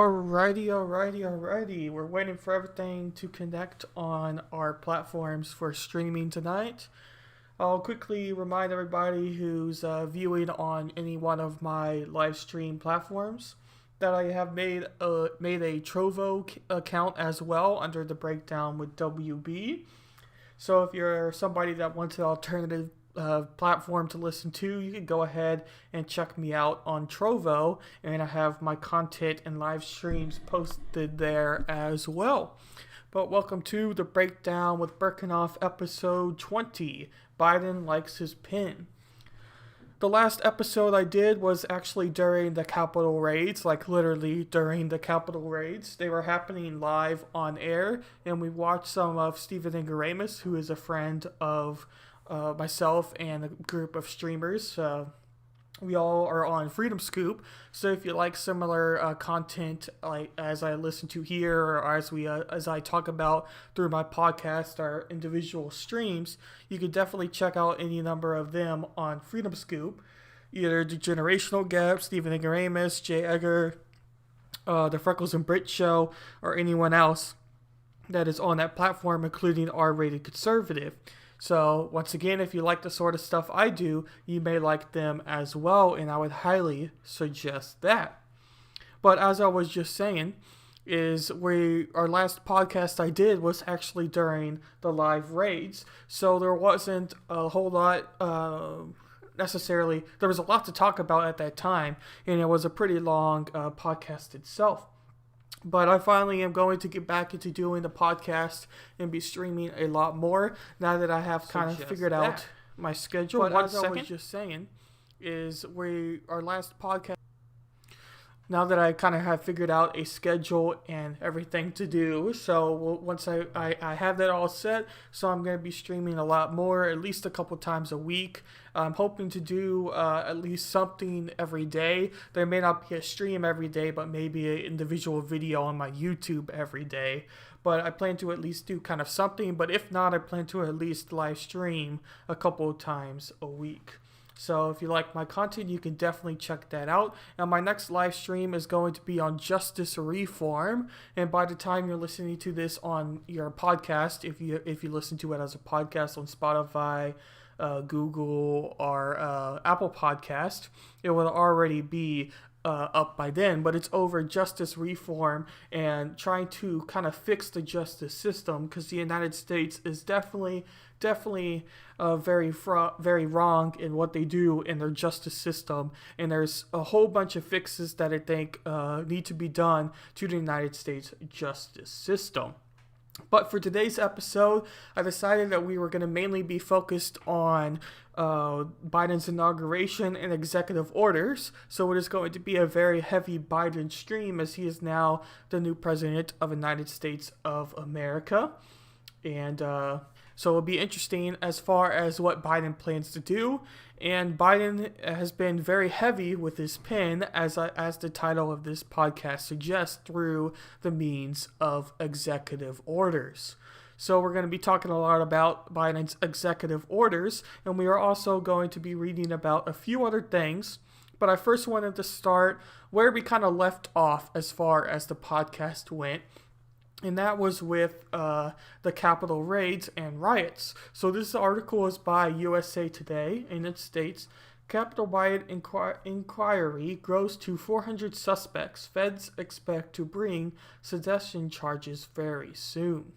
Alrighty. We're waiting for everything to connect on our platforms for streaming tonight. I'll quickly remind everybody who's viewing on any one of my live stream platforms that I have made a Trovo account as well under the Breakdown with WB. So if you're somebody that wants an alternative platform to listen to, you can go ahead and check me out on Trovo, and I have my content and live streams posted there as well. But welcome to the Breakdown with Berckenhoff episode 20, Biden Likes His Pin. The last episode I did was actually during the Capitol raids, like literally during the Capitol raids. They were happening live on air, and we watched some of Stephen Inauguration, who is a friend of myself and a group of streamers. We all are on Freedom Scoop, so if you like similar content like as I listen to here, or as I talk about through my podcast or individual streams, you could definitely check out any number of them on Freedom Scoop. Either the Generational Gap, Stephen Inauguration, Jay Egger, the Freckles and Brit Show, or anyone else that is on that platform, including R-Rated Conservative. So, once again, if you like the sort of stuff I do, you may like them as well, and I would highly suggest that. But as I was just saying, our last podcast I did was actually during the live raids, so there wasn't a whole lot necessarily. There was a lot to talk about at that time, and it was a pretty long podcast itself. But I finally am going to get back into doing the podcast and be streaming a lot more now that I have kind of figured out my schedule. But as I was just saying, our last podcast, now that I kind of have figured out a schedule and everything to do, so once I have that all set, so I'm going to be streaming a lot more, at least a couple times a week. I'm hoping to do at least something every day. There may not be a stream every day, but maybe an individual video on my YouTube every day. But I plan to at least do kind of something, but if not, I plan to at least live stream a couple of times a week. So if you like my content, you can definitely check that out. And my next live stream is going to be on justice reform. And by the time you're listening to this on your podcast, if you listen to it as a podcast on Spotify, Google, or Apple Podcast, it will already be up by then. But it's over justice reform and trying to kind of fix the justice system, because the United States is definitely very wrong in what they do in their justice system, and there's a whole bunch of fixes that I think need to be done to the United States justice system. But for today's episode, I decided that we were going to mainly be focused on Biden's inauguration and executive orders. So it is going to be a very heavy Biden stream, as he is now the new president of the United States of America. And so it'll be interesting as far as what Biden plans to do. And Biden has been very heavy with his pen, as the title of this podcast suggests, through the means of executive orders. So we're going to be talking a lot about Biden's executive orders, and we are also going to be reading about a few other things. But I first wanted to start where we kind of left off as far as the podcast went. And that was with the Capitol raids and riots. So this article is by USA Today, and it states, Capitol riot inquiry grows to 400 suspects. Feds expect to bring sedition charges very soon.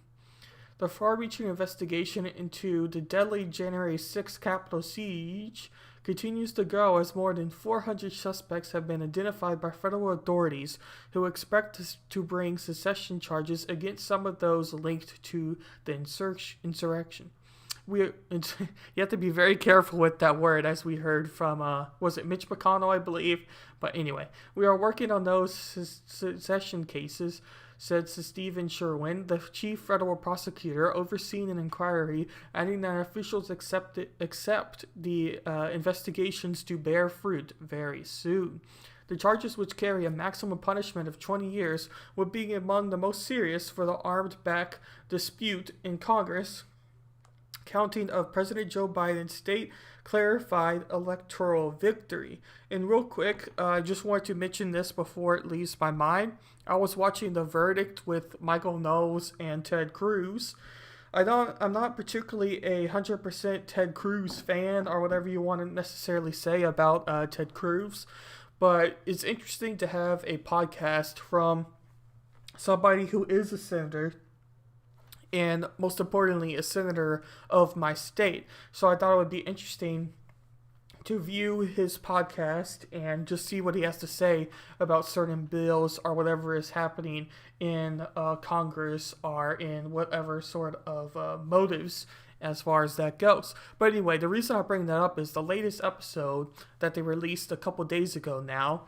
The far-reaching investigation into the deadly January 6th Capitol siege continues to grow, as more than 400 suspects have been identified by federal authorities, who expect to bring secession charges against some of those linked to the insurrection. You have to be very careful with that word, as we heard from, was it Mitch McConnell, I believe? But anyway, we are working on those secession cases, said Stephen Sherwin, the chief federal prosecutor overseeing an inquiry, adding that officials accept the investigations to bear fruit very soon. The charges, which carry a maximum punishment of 20 years, would be among the most serious for the armed back dispute in Congress, counting of President Joe Biden's state clarified electoral victory. And real quick, I just wanted to mention this before it leaves my mind. I was watching The Verdict with Michael Knowles and Ted Cruz. I'm not particularly a 100% Ted Cruz fan or whatever you want to necessarily say about Ted Cruz, but it's interesting to have a podcast from somebody who is a senator and most importantly a senator of my state. So I thought it would be interesting to view his podcast and just see what he has to say about certain bills or whatever is happening in Congress or in whatever sort of motives as far as that goes. But anyway, the reason I bring that up is the latest episode that they released a couple days ago now.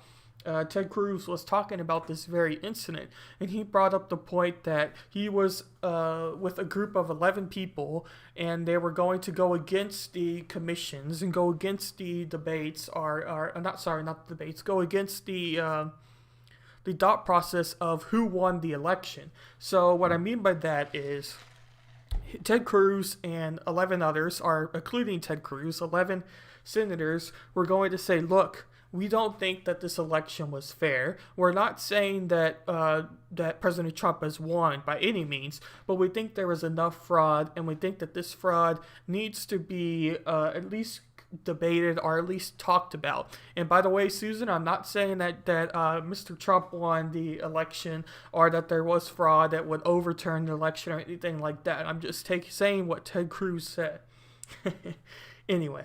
Ted Cruz was talking about this very incident, and he brought up the point that he was with a group of 11 people, and they were going to go against the commissions and go against the debates, go against the thought process of who won the election. So what I mean by that is Ted Cruz and 11 others, including Ted Cruz, 11 senators, were going to say, look, we don't think that this election was fair. We're not saying that that President Trump has won by any means, but we think there was enough fraud, and we think that this fraud needs to be at least debated or at least talked about. And by the way, Susan, I'm not saying that Mr. Trump won the election or that there was fraud that would overturn the election or anything like that. I'm just saying what Ted Cruz said. Anyway.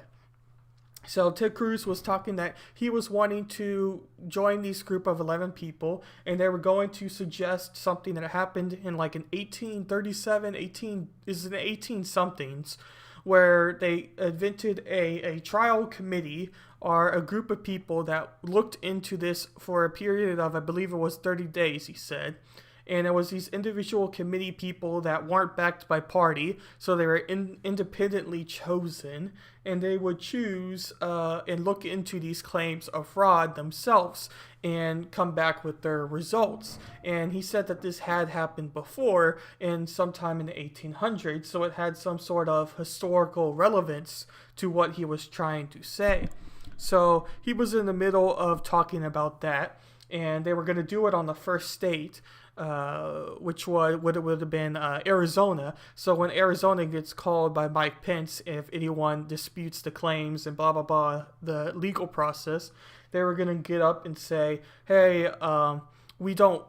So Ted Cruz was talking that he was wanting to join this group of 11 people, and they were going to suggest something that happened in like in 1837, 18-somethings, where they invented a trial committee or a group of people that looked into this for a period of, I believe it was 30 days, he said. And it was these individual committee people that weren't backed by party, so they were independently chosen, and they would choose and look into these claims of fraud themselves and come back with their results. And he said that this had happened before in sometime in the 1800s, so it had some sort of historical relevance to what he was trying to say. So he was in the middle of talking about that, and they were going to do it on the first state, which would have been Arizona. So when Arizona gets called by Mike Pence, if anyone disputes the claims and blah blah blah, the legal process, they were gonna get up and say, "Hey, we don't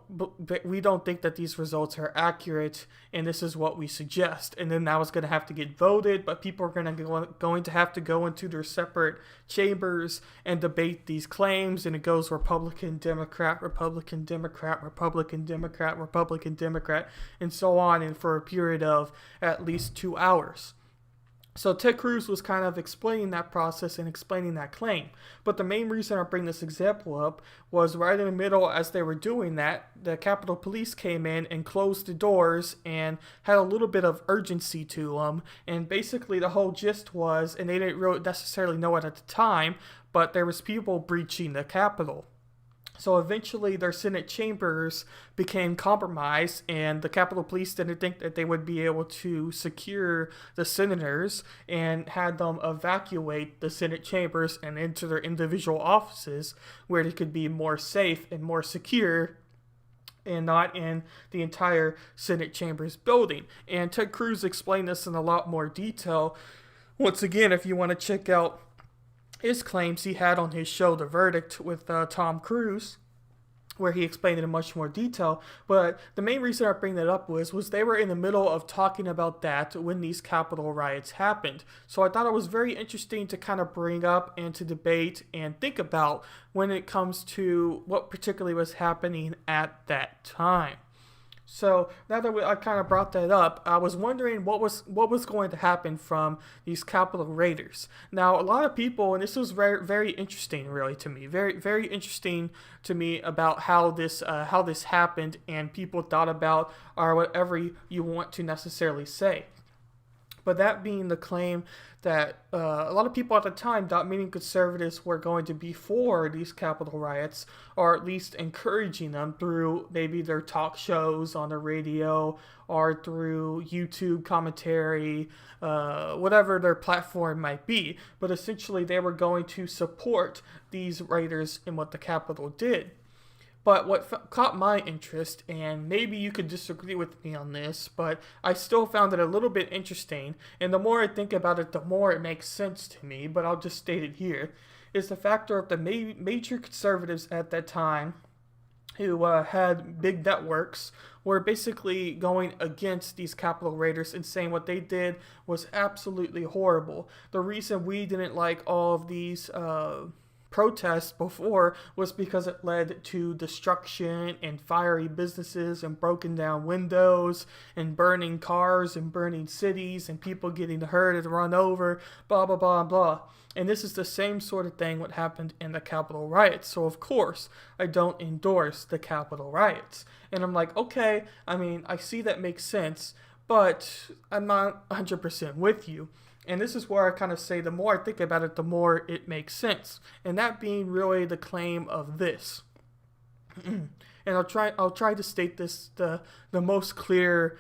think that these results are accurate, and this is what we suggest." And then that was going to have to get voted, but people are going to have to go into their separate chambers and debate these claims, and it goes Republican, Democrat, Republican, Democrat, Republican, Democrat, Republican, Democrat, and so on, and for a period of at least 2 hours. So Ted Cruz was kind of explaining that process and explaining that claim. But the main reason I bring this example up was right in the middle as they were doing that, the Capitol Police came in and closed the doors and had a little bit of urgency to them. And basically the whole gist was, and they didn't really necessarily know it at the time, but there was people breaching the Capitol. So eventually their Senate chambers became compromised, and the Capitol Police didn't think that they would be able to secure the senators and had them evacuate the Senate chambers and into their individual offices where they could be more safe and more secure and not in the entire Senate chambers building. And Ted Cruz explained this in a lot more detail. Once again, if you want to check out his claims he had on his show, The Verdict, with Tom Cruise, where he explained it in much more detail. But the main reason I bring that up was they were in the middle of talking about that when these Capitol riots happened. So I thought it was very interesting to kind of bring up and to debate and think about when it comes to what particularly was happening at that time. So now that I kind of brought that up, I was wondering what was going to happen from these Capitol raiders. Now, a lot of people, and this was very, very interesting, really, to me, very, very interesting to me about how this happened and people thought about or whatever you want to necessarily say. But that being the claim that a lot of people at the time thought many conservatives were going to be for these Capitol riots, or at least encouraging them through maybe their talk shows on the radio or through YouTube commentary, whatever their platform might be. But essentially, they were going to support these raiders in what the Capitol did. But what caught my interest, and maybe you could disagree with me on this, but I still found it a little bit interesting, and the more I think about it, the more it makes sense to me, but I'll just state it here, is the factor of the major conservatives at that time who had big networks were basically going against these Capitol raiders and saying what they did was absolutely horrible. The reason we didn't like all of these protests before was because it led to destruction and fiery businesses and broken down windows and burning cars and burning cities and people getting hurt and run over, blah, blah, blah, blah. And this is the same sort of thing what happened in the Capitol riots. So, of course, I don't endorse the Capitol riots. And I'm like, okay, I mean, I see that makes sense, but I'm not 100% with you. And this is where I kind of say the more I think about it, the more it makes sense. And that being really the claim of this. And I'll try to state this the most clear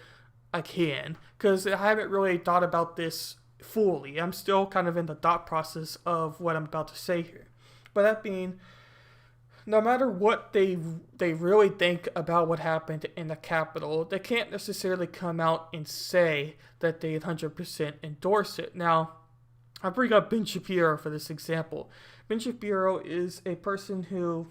I can, because I haven't really thought about this fully. I'm still kind of in the thought process of what I'm about to say here. But that being, no matter what they really think about what happened in the Capitol, they can't necessarily come out and say that they 100% endorse it. Now, I bring up Ben Shapiro for this example. Ben Shapiro is a person who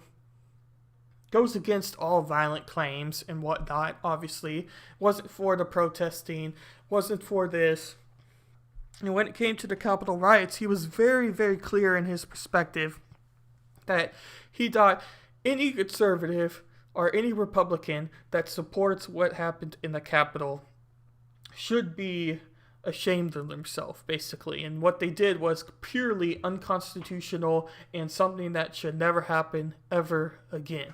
goes against all violent claims and whatnot, obviously. Wasn't for the protesting, wasn't for this. And when it came to the Capitol riots, he was very, very clear in his perspective that he thought any conservative or any Republican that supports what happened in the Capitol should be ashamed of themselves, basically. And what they did was purely unconstitutional and something that should never happen ever again.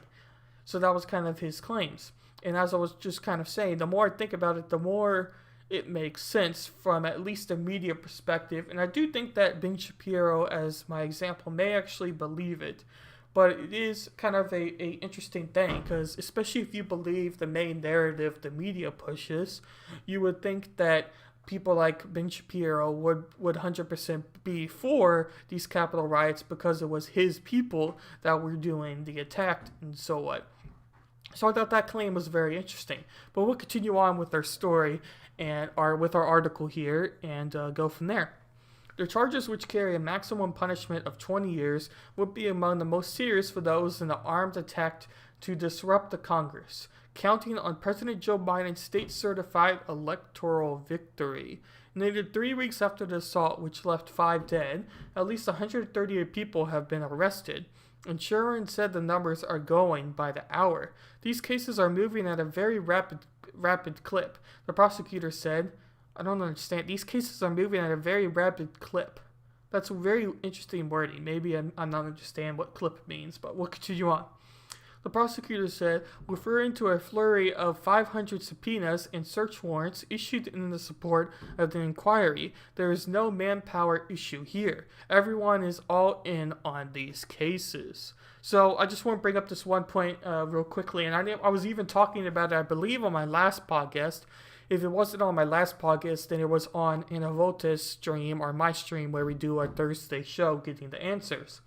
So that was kind of his claims. And as I was just kind of saying, the more I think about it, the more it makes sense from at least a media perspective. And I do think that Ben Shapiro, as my example, may actually believe it. But it is kind of a interesting thing, because especially if you believe the main narrative the media pushes, you would think that people like Ben Shapiro would 100% be for these Capitol riots because it was his people that were doing the attack and so what. So I thought that claim was very interesting. But we'll continue on with our story and with our article here and go from there. The charges, which carry a maximum punishment of 20 years, would be among the most serious for those in the armed attack to disrupt the Congress, counting on President Joe Biden's state-certified electoral victory. Nearly 3 weeks after the assault, which left 5 dead, at least 138 people have been arrested. And Sharon said the numbers are going by the hour. These cases are moving at a very rapid clip, the prosecutor said. I don't understand. These cases are moving at a very rapid clip. That's very interesting wording. Maybe I'm not understand what clip means, but we'll continue on. The prosecutor said, referring to a flurry of 500 subpoenas and search warrants issued in the support of the inquiry, there is no manpower issue here. Everyone is all in on these cases. So I just want to bring up this one point real quickly, and I was even talking about it, I believe, on my last podcast. If it wasn't on my last podcast, then it was on Inaugural stream, or my stream, where we do our Thursday show, Getting the Answers.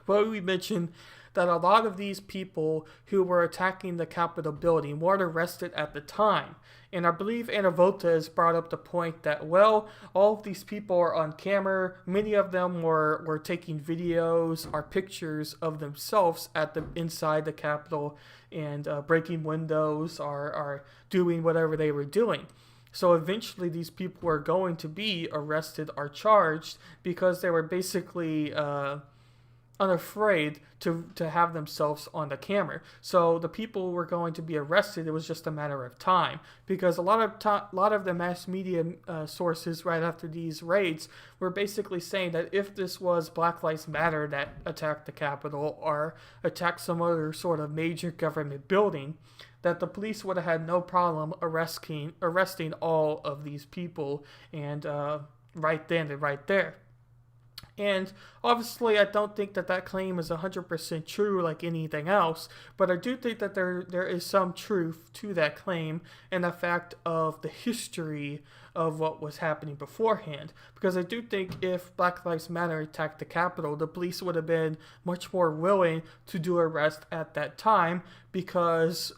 But we mentioned that a lot of these people who were attacking the Capitol building weren't arrested at the time. And I believe Anna Volta brought up the point that, well, all of these people are on camera. Many of them were taking videos or pictures of themselves inside the Capitol and breaking windows or doing whatever they were doing. So eventually these people were going to be arrested or charged because they were basically unafraid to have themselves on the camera. So the people were going to be arrested. It was just a matter of time, because a lot of the mass media sources right after these raids were basically saying that if this was Black Lives Matter that attacked the Capitol or attacked some other sort of major government building, that the police would have had no problem arresting all of these people, and right then and right there. And obviously, I don't think that that claim is 100% true like anything else, but I do think that there is some truth to that claim and the fact of the history of what was happening beforehand. Because I do think if Black Lives Matter attacked the Capitol, the police would have been much more willing to do arrest at that time, because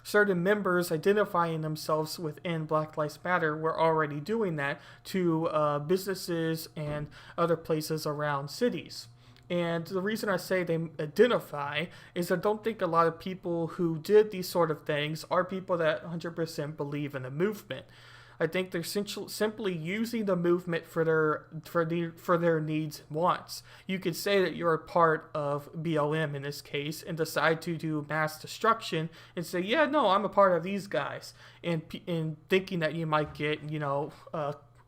certain members identifying themselves within Black Lives Matter were already doing that to businesses and other places around cities. And the reason I say they identify is I don't think a lot of people who did these sort of things are people that 100% believe in the movement. I think they're simply using the movement for their needs and wants. You could say that you're a part of BLM in this case and decide to do mass destruction and say, yeah, no, I'm a part of these guys, and thinking that you might get,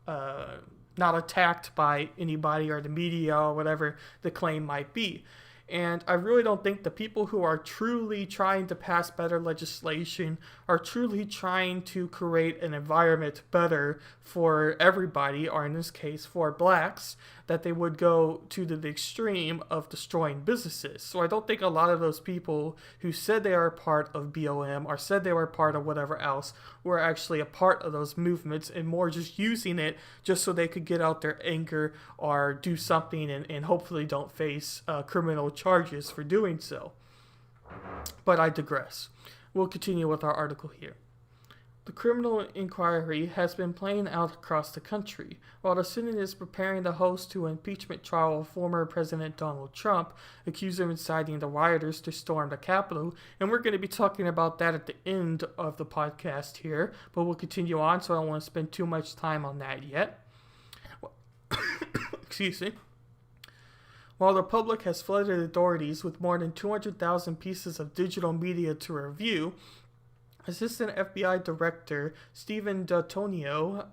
not attacked by anybody or the media or whatever the claim might be. And I really don't think the people who are truly trying to pass better legislation are truly trying to create an environment better for everybody, or in this case for blacks, that they would go to the extreme of destroying businesses. So I don't think a lot of those people who said they are a part of BLM or said they were a part of whatever else were actually a part of those movements, and more just using it just so they could get out their anger or do something and hopefully don't face criminal charges for doing so. But I digress. We'll continue with our article here. The criminal inquiry has been playing out across the country, while the Senate is preparing to host an impeachment trial of former President Donald Trump, accused of inciting the rioters to storm the Capitol, and we're going to be talking about that at the end of the podcast here, but we'll continue on, so I don't want to spend too much time on that yet. Excuse me. While the public has flooded authorities with more than 200,000 pieces of digital media to review, Assistant FBI Director Stephen D'Antonio,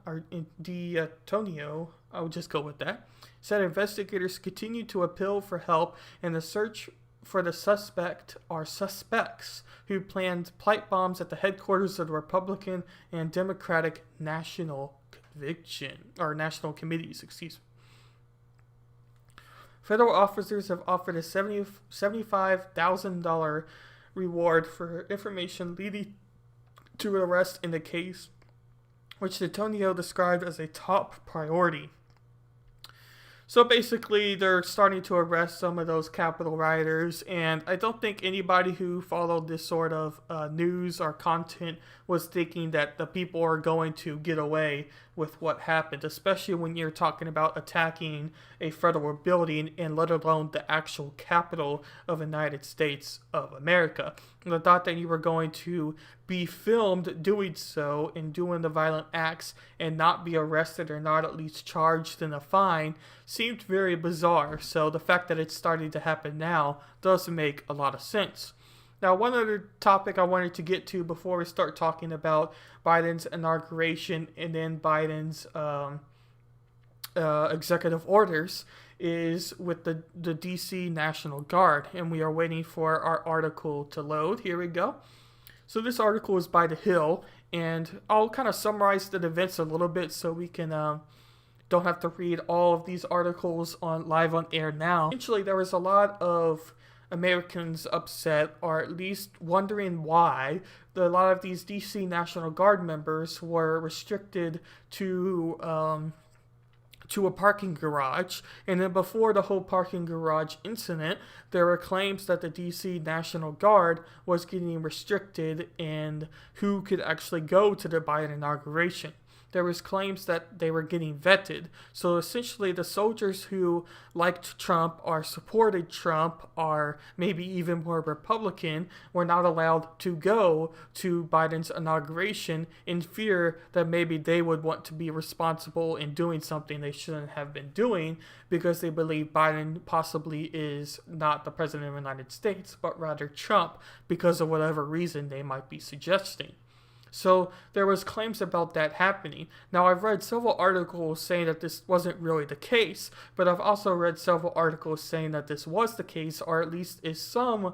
I'll just go with that, said investigators continue to appeal for help in the search for the suspects who planned pipe bombs at the headquarters of the Republican and Democratic National Committees. Federal officers have offered a $75,000 reward for information leading to an arrest in the case, which D'Antonio described as a top priority. So basically, they're starting to arrest some of those Capitol rioters, and I don't think anybody who followed this sort of news or content was thinking that the people are going to get away with what happened, especially when you're talking about attacking a federal building and let alone the actual capital of the United States of America. The thought that you were going to be filmed doing so and doing the violent acts and not be arrested or not at least charged in a fine seemed very bizarre. So the fact that it's starting to happen now does make a lot of sense. Now, one other topic I wanted to get to before we start talking about Biden's inauguration and then Biden's executive orders is with the DC National Guard, and we are waiting for our article to load. Here we go. So this article is by The Hill, and I'll kind of summarize the events a little bit so we can don't have to read all of these articles live on air now. Essentially, there was a lot of Americans upset, or at least wondering why a lot of these DC National Guard members were restricted to a parking garage. And then before the whole parking garage incident, there were claims that the DC National Guard was getting restricted in who could actually go to the Biden inauguration. There was claims that they were getting vetted. So essentially the soldiers who liked Trump or supported Trump or maybe even more Republican were not allowed to go to Biden's inauguration in fear that maybe they would want to be responsible in doing something they shouldn't have been doing because they believe Biden possibly is not the president of the United States, but rather Trump because of whatever reason they might be suggesting. So there was claims about that happening. Now, I've read several articles saying that this wasn't really the case, but I've also read several articles saying that this was the case, or at least is some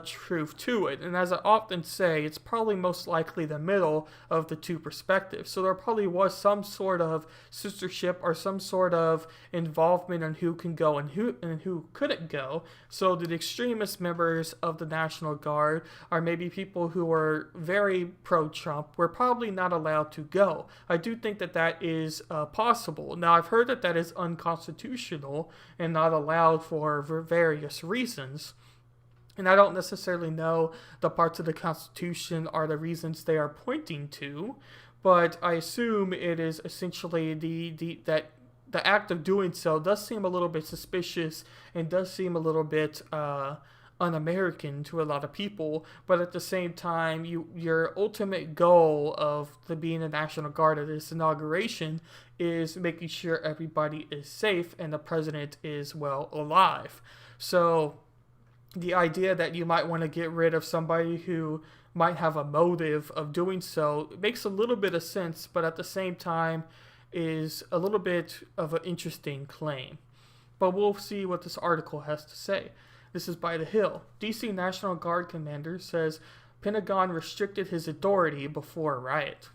truth to it. And as I often say, it's probably most likely the middle of the two perspectives. So there probably was some sort of censorship or some sort of involvement in who can go and who couldn't go. So the extremist members of the National Guard, or maybe people who were very pro-Trump, were probably not allowed to go. I do think that that is possible. Now, I've heard that that is unconstitutional and not allowed for various reasons. And I don't necessarily know the parts of the Constitution are the reasons they are pointing to, but I assume it is essentially that the act of doing so does seem a little bit suspicious and does seem a little bit un-American to a lot of people. But at the same time, your ultimate goal of being a National Guard at this inauguration is making sure everybody is safe and the president is well alive. So the idea that you might want to get rid of somebody who might have a motive of doing so makes a little bit of sense, but at the same time is a little bit of an interesting claim. But we'll see what this article has to say. This is by The Hill. DC National Guard commander says Pentagon restricted his authority before riot.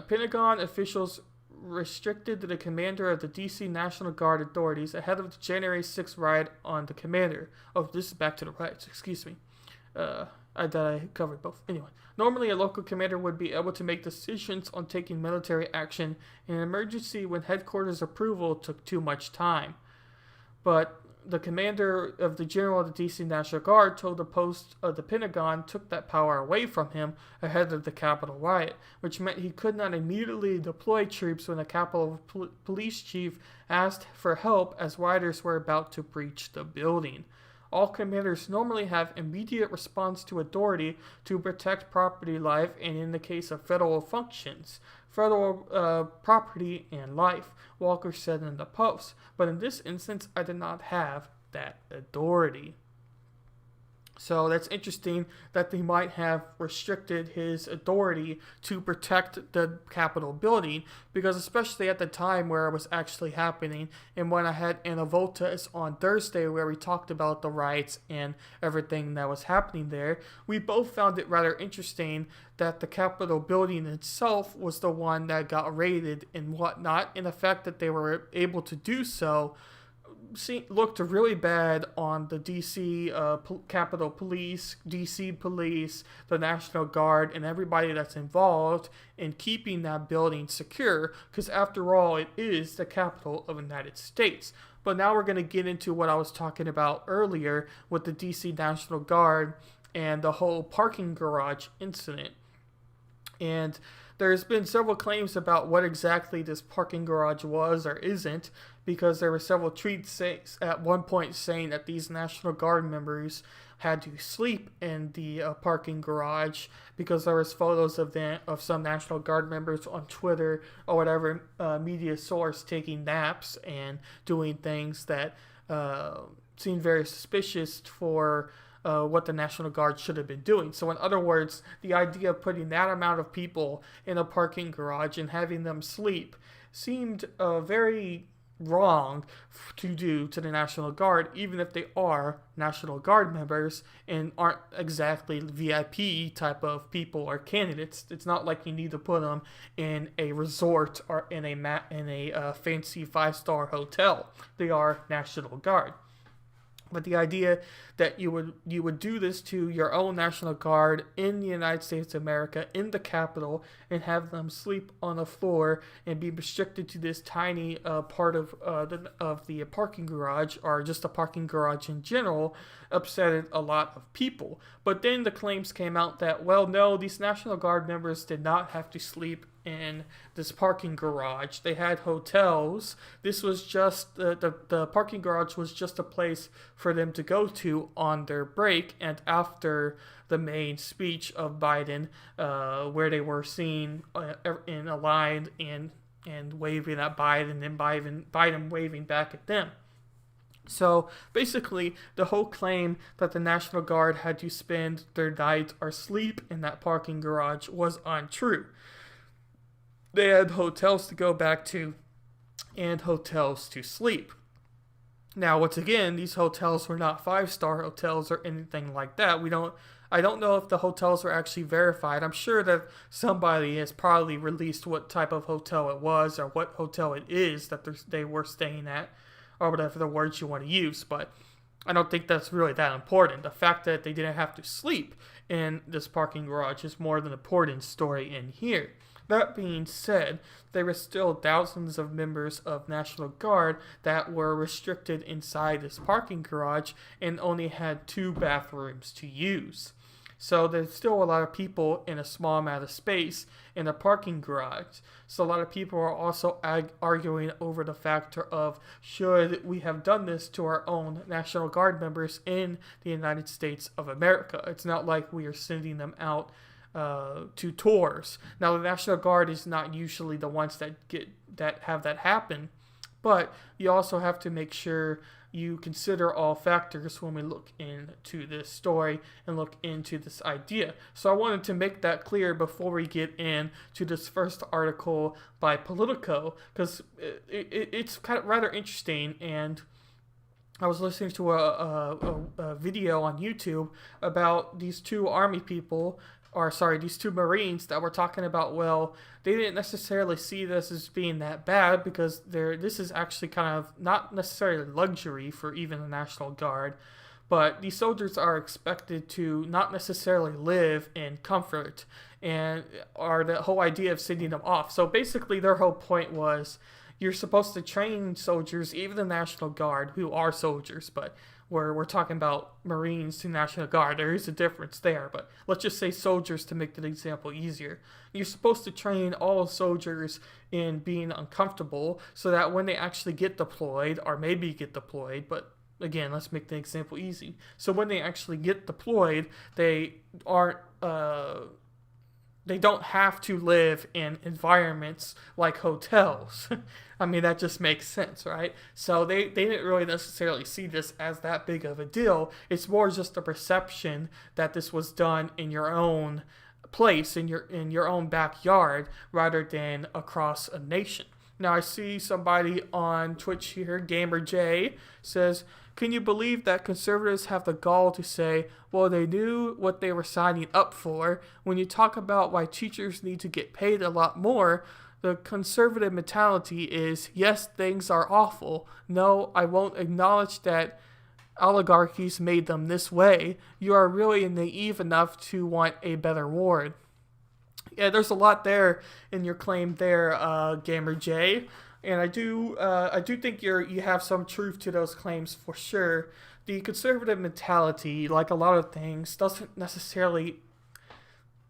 Pentagon officials restricted the commander of the DC National Guard authorities ahead of the January 6th riot on the commander. Oh, this is back to the riots, excuse me. I covered both. Anyway, normally a local commander would be able to make decisions on taking military action in an emergency when headquarters approval took too much time. But the commander of the General of the DC National Guard told the Post of the Pentagon took that power away from him ahead of the Capitol riot, which meant he could not immediately deploy troops when the Capitol Police Chief asked for help as rioters were about to breach the building. All commanders normally have immediate response to authority to protect property life and, in the case of federal functions, federal property and life, Walker said in the Post. But in this instance, I did not have that authority. So that's interesting that they might have restricted his authority to protect the Capitol building, because especially at the time where it was actually happening, and when I had Anna Voltas on Thursday where we talked about the riots and everything that was happening there, we both found it rather interesting that the Capitol building itself was the one that got raided and whatnot, and the fact that they were able to do so looked really bad on the DC Capitol Police, DC Police, the National Guard, and everybody that's involved in keeping that building secure, because after all, it is the capital of the United States. But now we're going to get into what I was talking about earlier with the DC National Guard and the whole parking garage incident. And there's been several claims about what exactly this parking garage was or isn't, because there were several tweets at one point saying that these National Guard members had to sleep in the parking garage, because there was photos of some National Guard members on Twitter or whatever media source taking naps and doing things that seemed very suspicious for what the National Guard should have been doing. So in other words, the idea of putting that amount of people in a parking garage and having them sleep seemed very wrong to do to the National Guard, even if they are National Guard members and aren't exactly VIP type of people or candidates. It's not like you need to put them in a resort or in a fancy 5-star hotel. They are National Guard. But the idea that you would do this to your own National Guard in the United States of America, in the Capitol, and have them sleep on the floor and be restricted to this tiny part of the parking garage, or just a parking garage in general, upset a lot of people. But then the claims came out that, well, no, these National Guard members did not have to sleep in this parking garage. They had hotels. This was just the parking garage was just a place for them to go to on their break and after the main speech of Biden, where they were seen in a line and waving at Biden, and Biden waving back at them. So basically, the whole claim that the National Guard had to spend their night or sleep in that parking garage was untrue. They had hotels to go back to and hotels to sleep. Now, once again, these hotels were not five-star hotels or anything like that. I don't know if the hotels were actually verified. I'm sure that somebody has probably released what type of hotel it was or what hotel it is that they were staying at, or whatever the words you want to use. But I don't think that's really that important. The fact that they didn't have to sleep in this parking garage is more than important story in here. That being said, there were still thousands of members of National Guard that were restricted inside this parking garage and only had 2 bathrooms to use. So there's still a lot of people in a small amount of space in a parking garage. So a lot of people are also arguing over the factor of should we have done this to our own National Guard members in the United States of America. It's not like we are sending them out to tours. Now, the National Guard is not usually the ones that have that happen, but you also have to make sure you consider all factors when we look into this story and look into this idea. So I wanted to make that clear before we get into this first article by Politico, because it's kind of rather interesting. And I was listening to a video on YouTube about these 2 Army people, these 2 Marines that were talking about, well, they didn't necessarily see this as being that bad because this is actually kind of not necessarily luxury for even the National Guard, but these soldiers are expected to not necessarily live in comfort and are the whole idea of sending them off. So basically their whole point was you're supposed to train soldiers, even the National Guard, who are soldiers, but we're talking about Marines to National Guard. There is a difference there, but let's just say soldiers to make the example easier. You're supposed to train all soldiers in being uncomfortable so that when they actually get deployed, or maybe get deployed, but again, let's make the example easy. So when they actually get deployed, they don't have to live in environments like hotels. I mean, that just makes sense, right? So they didn't really necessarily see this as that big of a deal. It's more just a perception that this was done in your own place, in your own backyard, rather than across a nation. Now, I see somebody on Twitch here, GamerJ, says, can you believe that conservatives have the gall to say, well, they knew what they were signing up for? When you talk about why teachers need to get paid a lot more, the conservative mentality is, yes, things are awful. No, I won't acknowledge that oligarchies made them this way. You are really naive enough to want a better world. Yeah, there's a lot there in your claim there, Gamer J, and I do think you have some truth to those claims for sure. The conservative mentality, like a lot of things, doesn't necessarily.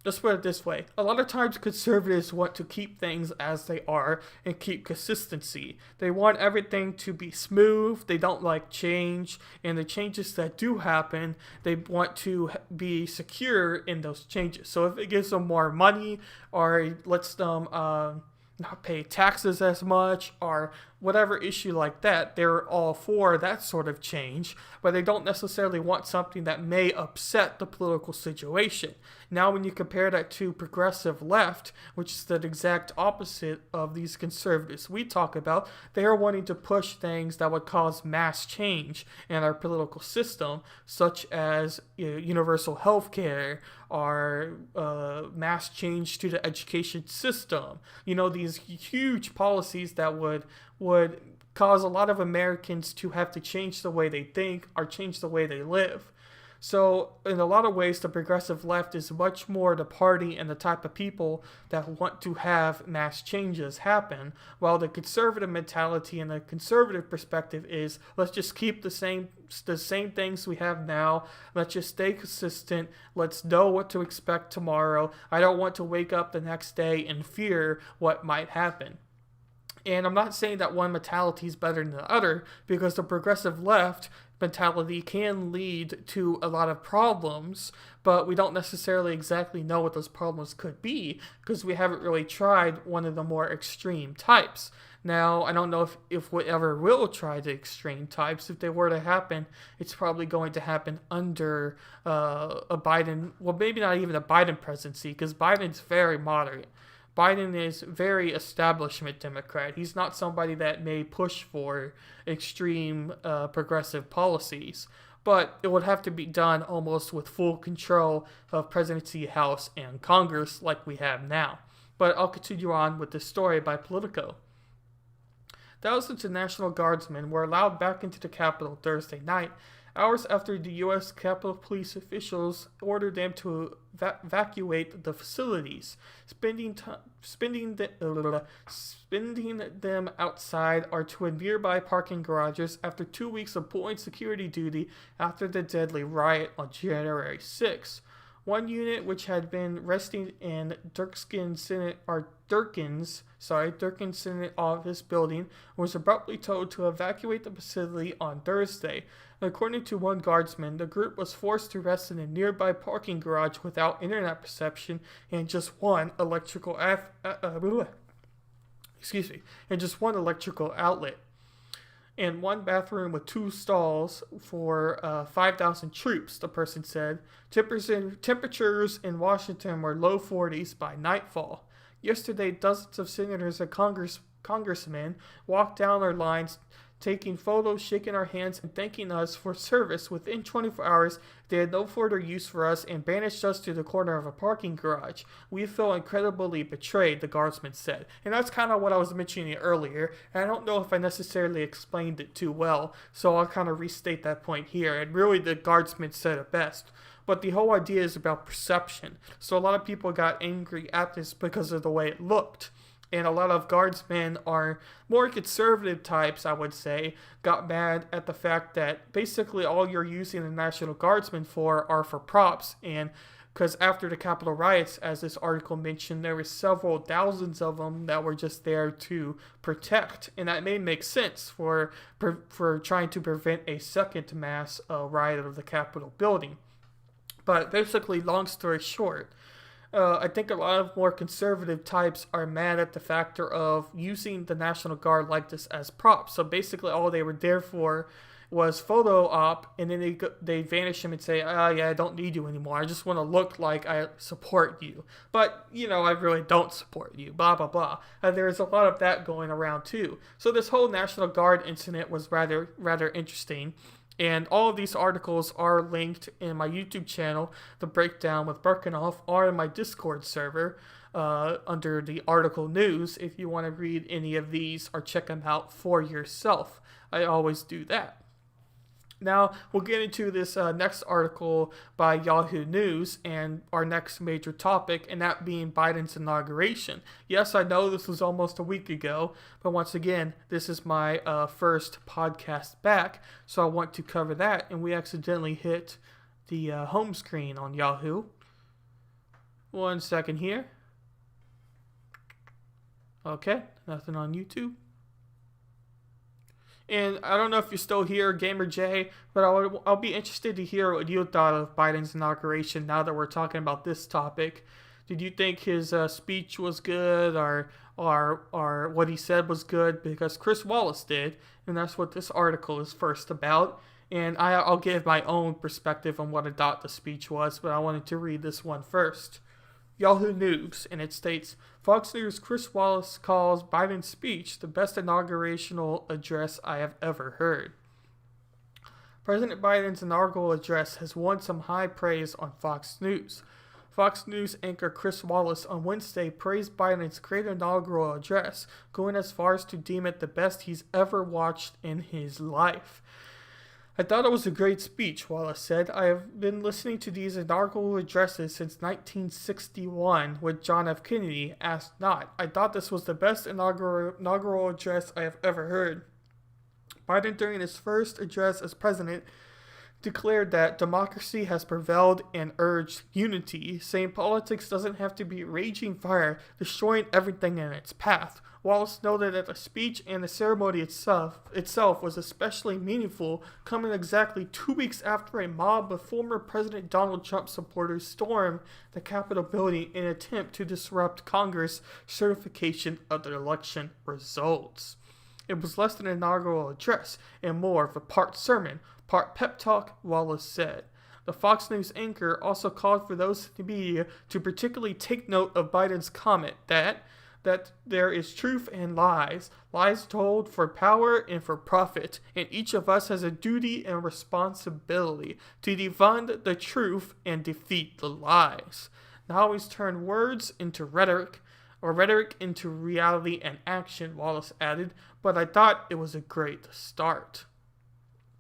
Let's put it this way. A lot of times conservatives want to keep things as they are and keep consistency. They want everything to be smooth. They don't like change. And the changes that do happen, they want to be secure in those changes. So if it gives them more money or lets them not pay taxes as much or whatever issue like that, they're all for that sort of change, but they don't necessarily want something that may upset the political situation. Now, when you compare that to progressive left, which is the exact opposite of these conservatives we talk about, they are wanting to push things that would cause mass change in our political system, such as universal health care or mass change to the education system. These huge policies that would cause a lot of Americans to have to change the way they think or change the way they live. So in a lot of ways, the progressive left is much more the party and the type of people that want to have mass changes happen, while the conservative mentality and the conservative perspective is, let's just keep the same things we have now. Let's just stay consistent. Let's know what to expect tomorrow. I don't want to wake up the next day in fear what might happen. And I'm not saying that one mentality is better than the other, because the progressive left mentality can lead to a lot of problems, but we don't necessarily exactly know what those problems could be because we haven't really tried one of the more extreme types. Now, I don't know if we ever will try the extreme types. If they were to happen, it's probably going to happen under a Biden, well, maybe not even a Biden presidency, because Biden's very moderate. Biden is very establishment Democrat. He's not somebody that may push for extreme progressive policies, but it would have to be done almost with full control of presidency, House, and Congress like we have now. But I'll continue on with this story by Politico. Thousands of National Guardsmen were allowed back into the Capitol Thursday night, hours after the U.S. Capitol Police officials ordered them to evacuate the facilities, spending them outside or to a nearby parking garages after 2 weeks of pulling security duty after the deadly riot on January 6. One unit, which had been resting in Durkin's Senate office building, was abruptly told to evacuate the facility on Thursday. According to one guardsman, the group was forced to rest in a nearby parking garage without internet reception and just one electrical outlet, and one bathroom with 2 stalls for 5,000 troops, the person said. Temperatures in Washington were low 40s by nightfall. Yesterday, dozens of senators and congressmen walked down our lines, taking photos, shaking our hands, and thanking us for service. Within 24 hours, they had no further use for us and banished us to the corner of a parking garage. We feel incredibly betrayed, the guardsman said. And that's kind of what I was mentioning earlier, and I don't know if I necessarily explained it too well, so I'll kind of restate that point here. And really, the guardsman said it best. But the whole idea is about perception. So a lot of people got angry at this because of the way it looked. And a lot of guardsmen are more conservative types, I would say, got mad at the fact that basically all you're using the National Guardsmen for are for props. And because after the Capitol riots, as this article mentioned, there were several thousands of them that were just there to protect. And that may make sense for trying to prevent a second mass riot of the Capitol building. But basically, long story short, I think a lot of more conservative types are mad at the factor of using the National Guard like this as props. So basically all they were there for was photo op, and then they vanish them and say, yeah, I don't need you anymore. I just want to look like I support you. But, I really don't support you, blah, blah, blah. There's a lot of that going around too. So this whole National Guard incident was rather interesting. And all of these articles are linked in my YouTube channel, The Breakdown with Berckenhoff, or in my Discord server under the article news if you want to read any of these or check them out for yourself. I always do that. Now, we'll get into this next article by Yahoo News and our next major topic, and that being Biden's inauguration. Yes, I know this was almost a week ago, but once again, this is my first podcast back, so I want to cover that, and we accidentally hit the home screen on Yahoo. 1 second here. Okay, nothing on YouTube. And I don't know if you're still here, Gamer J, but I'll be interested to hear what you thought of Biden's inauguration now that we're talking about this topic. Did you think his speech was good or what he said was good? Because Chris Wallace did, and that's what this article is first about. And I'll give my own perspective on what I thought the speech was, but I wanted to read this one first. Yahoo News, and it states, Fox News' Chris Wallace calls Biden's speech the best inaugurational address I have ever heard. President Biden's inaugural address has won some high praise on Fox News. Fox News anchor Chris Wallace on Wednesday praised Biden's great inaugural address, going as far as to deem it the best he's ever watched in his life. I thought it was a great speech, Wallace said. I have been listening to these inaugural addresses since 1961 with John F. Kennedy. Asked not. I thought this was the best inaugural address I have ever heard. Biden, during his first address as president, declared that democracy has prevailed and urged unity, saying politics doesn't have to be a raging fire, destroying everything in its path. Wallace noted that the speech and the ceremony itself was especially meaningful, coming exactly 2 weeks after a mob of former President Donald Trump supporters stormed the Capitol building in an attempt to disrupt Congress' certification of the election results. It was less than an inaugural address and more of a part sermon, part pep talk, Wallace said. The Fox News anchor also called for those in the media to particularly take note of Biden's comment that there is truth and lies told for power and for profit, and each of us has a duty and responsibility to defend the truth and defeat the lies. Now he's turned words into rhetoric, or rhetoric into reality and action, Wallace added, but I thought it was a great start.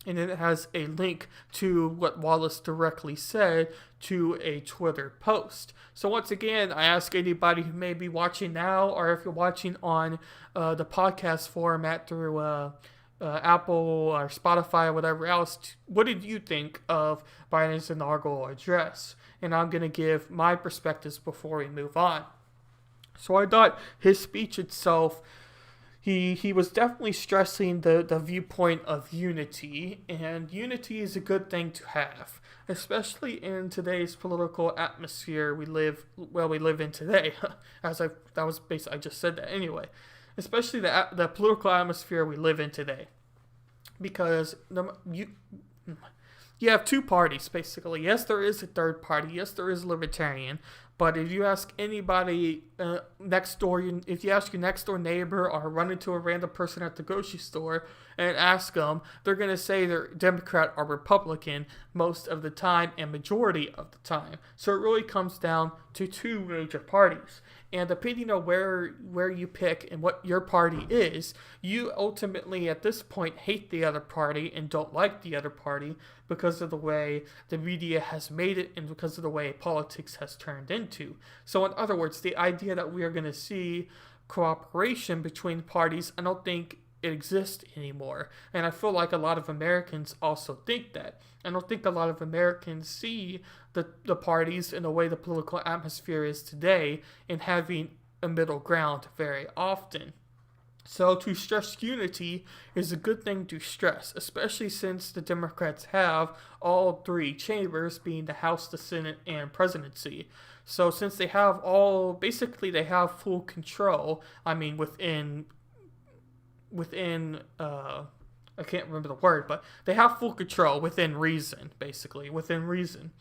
And it has a link to what Wallace directly said to a Twitter post. So once again, I ask anybody who may be watching now, or if you're watching on the podcast format through Apple or Spotify or whatever else, what did you think of Biden's inaugural address? And I'm going to give my perspectives before we move on. So I thought his speech itself, He was definitely stressing the viewpoint of unity, and unity is a good thing to have, especially in today's political atmosphere we live in today. I just said that anyway. Especially the political atmosphere we live in today, because you have two parties basically. Yes, there is a third party. Yes, there is libertarian. But if you ask anybody next door, if you ask your next door neighbor or run into a random person at the grocery store and ask them, they're going to say they're Democrat or Republican most of the time and majority of the time. So it really comes down to two major parties. And depending on where you pick and what your party is, you ultimately at this point hate the other party and don't like the other party because of the way the media has made it and because of the way politics has turned into. So in other words, the idea that we are going to see cooperation between parties, I don't think it exists anymore. And I feel like a lot of Americans also think that. I don't think a lot of Americans see the parties in the way the political atmosphere is today and having a middle ground very often. So to stress unity is a good thing to stress, especially since the Democrats have all three chambers, being the House, the Senate, and presidency. So since they have they have full control, I mean within I can't remember the word, but they have full control within reason, basically, within reason.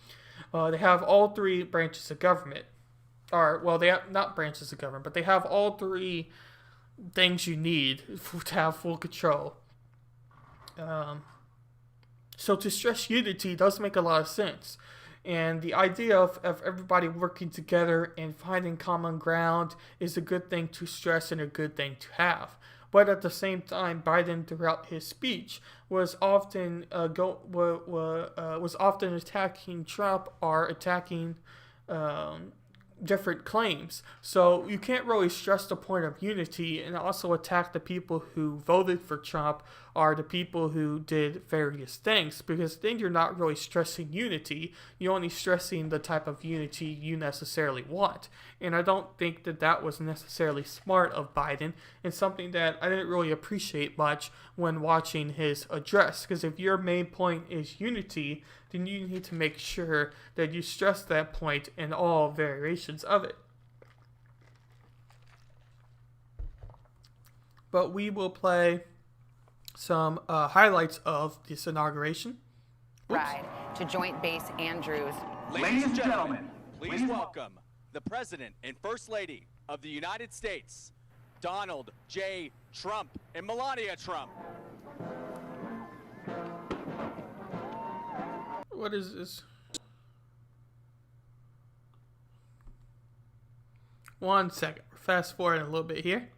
They have all three branches of government. They have not branches of government, but they have all three things you need to have full control. So to stress unity does make a lot of sense. And the idea of everybody working together and finding common ground is a good thing to stress and a good thing to have. But at the same time, Biden, throughout his speech, was often attacking Trump or attacking different claims. So you can't really stress the point of unity and also attack the people who voted for Trump or the people who did various things, because then you're not really stressing unity. You're only stressing the type of unity you necessarily want. And I don't think that was necessarily smart of Biden, and something that I didn't really appreciate much when watching his address, because if your main point is unity, then you need to make sure that you stress that point in all variations of it. But we will play some highlights of this inauguration. Ride to Joint Base Andrews. Ladies and gentlemen, please welcome the President and First Lady of the United States, Donald J. Trump and Melania Trump. What is this? One second. Fast forward a little bit here.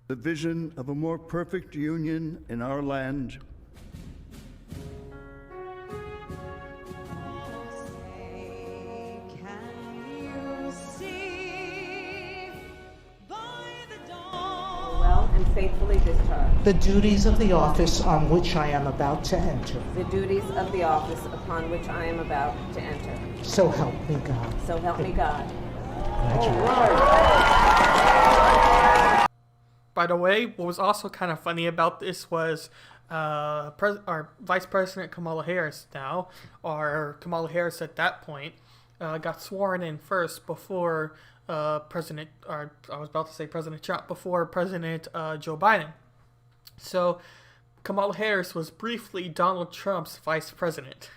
The vision of a more perfect union in our land. Well and faithfully discharge the duties of the office on which I am about to enter. the duties of the office upon which I am about to enter. So help me God. So help me God. By the way, what was also kind of funny about this was our Vice President Kamala Harris now, or Kamala Harris at that point, got sworn in first before President Trump, before President Joe Biden. So Kamala Harris was briefly Donald Trump's vice president.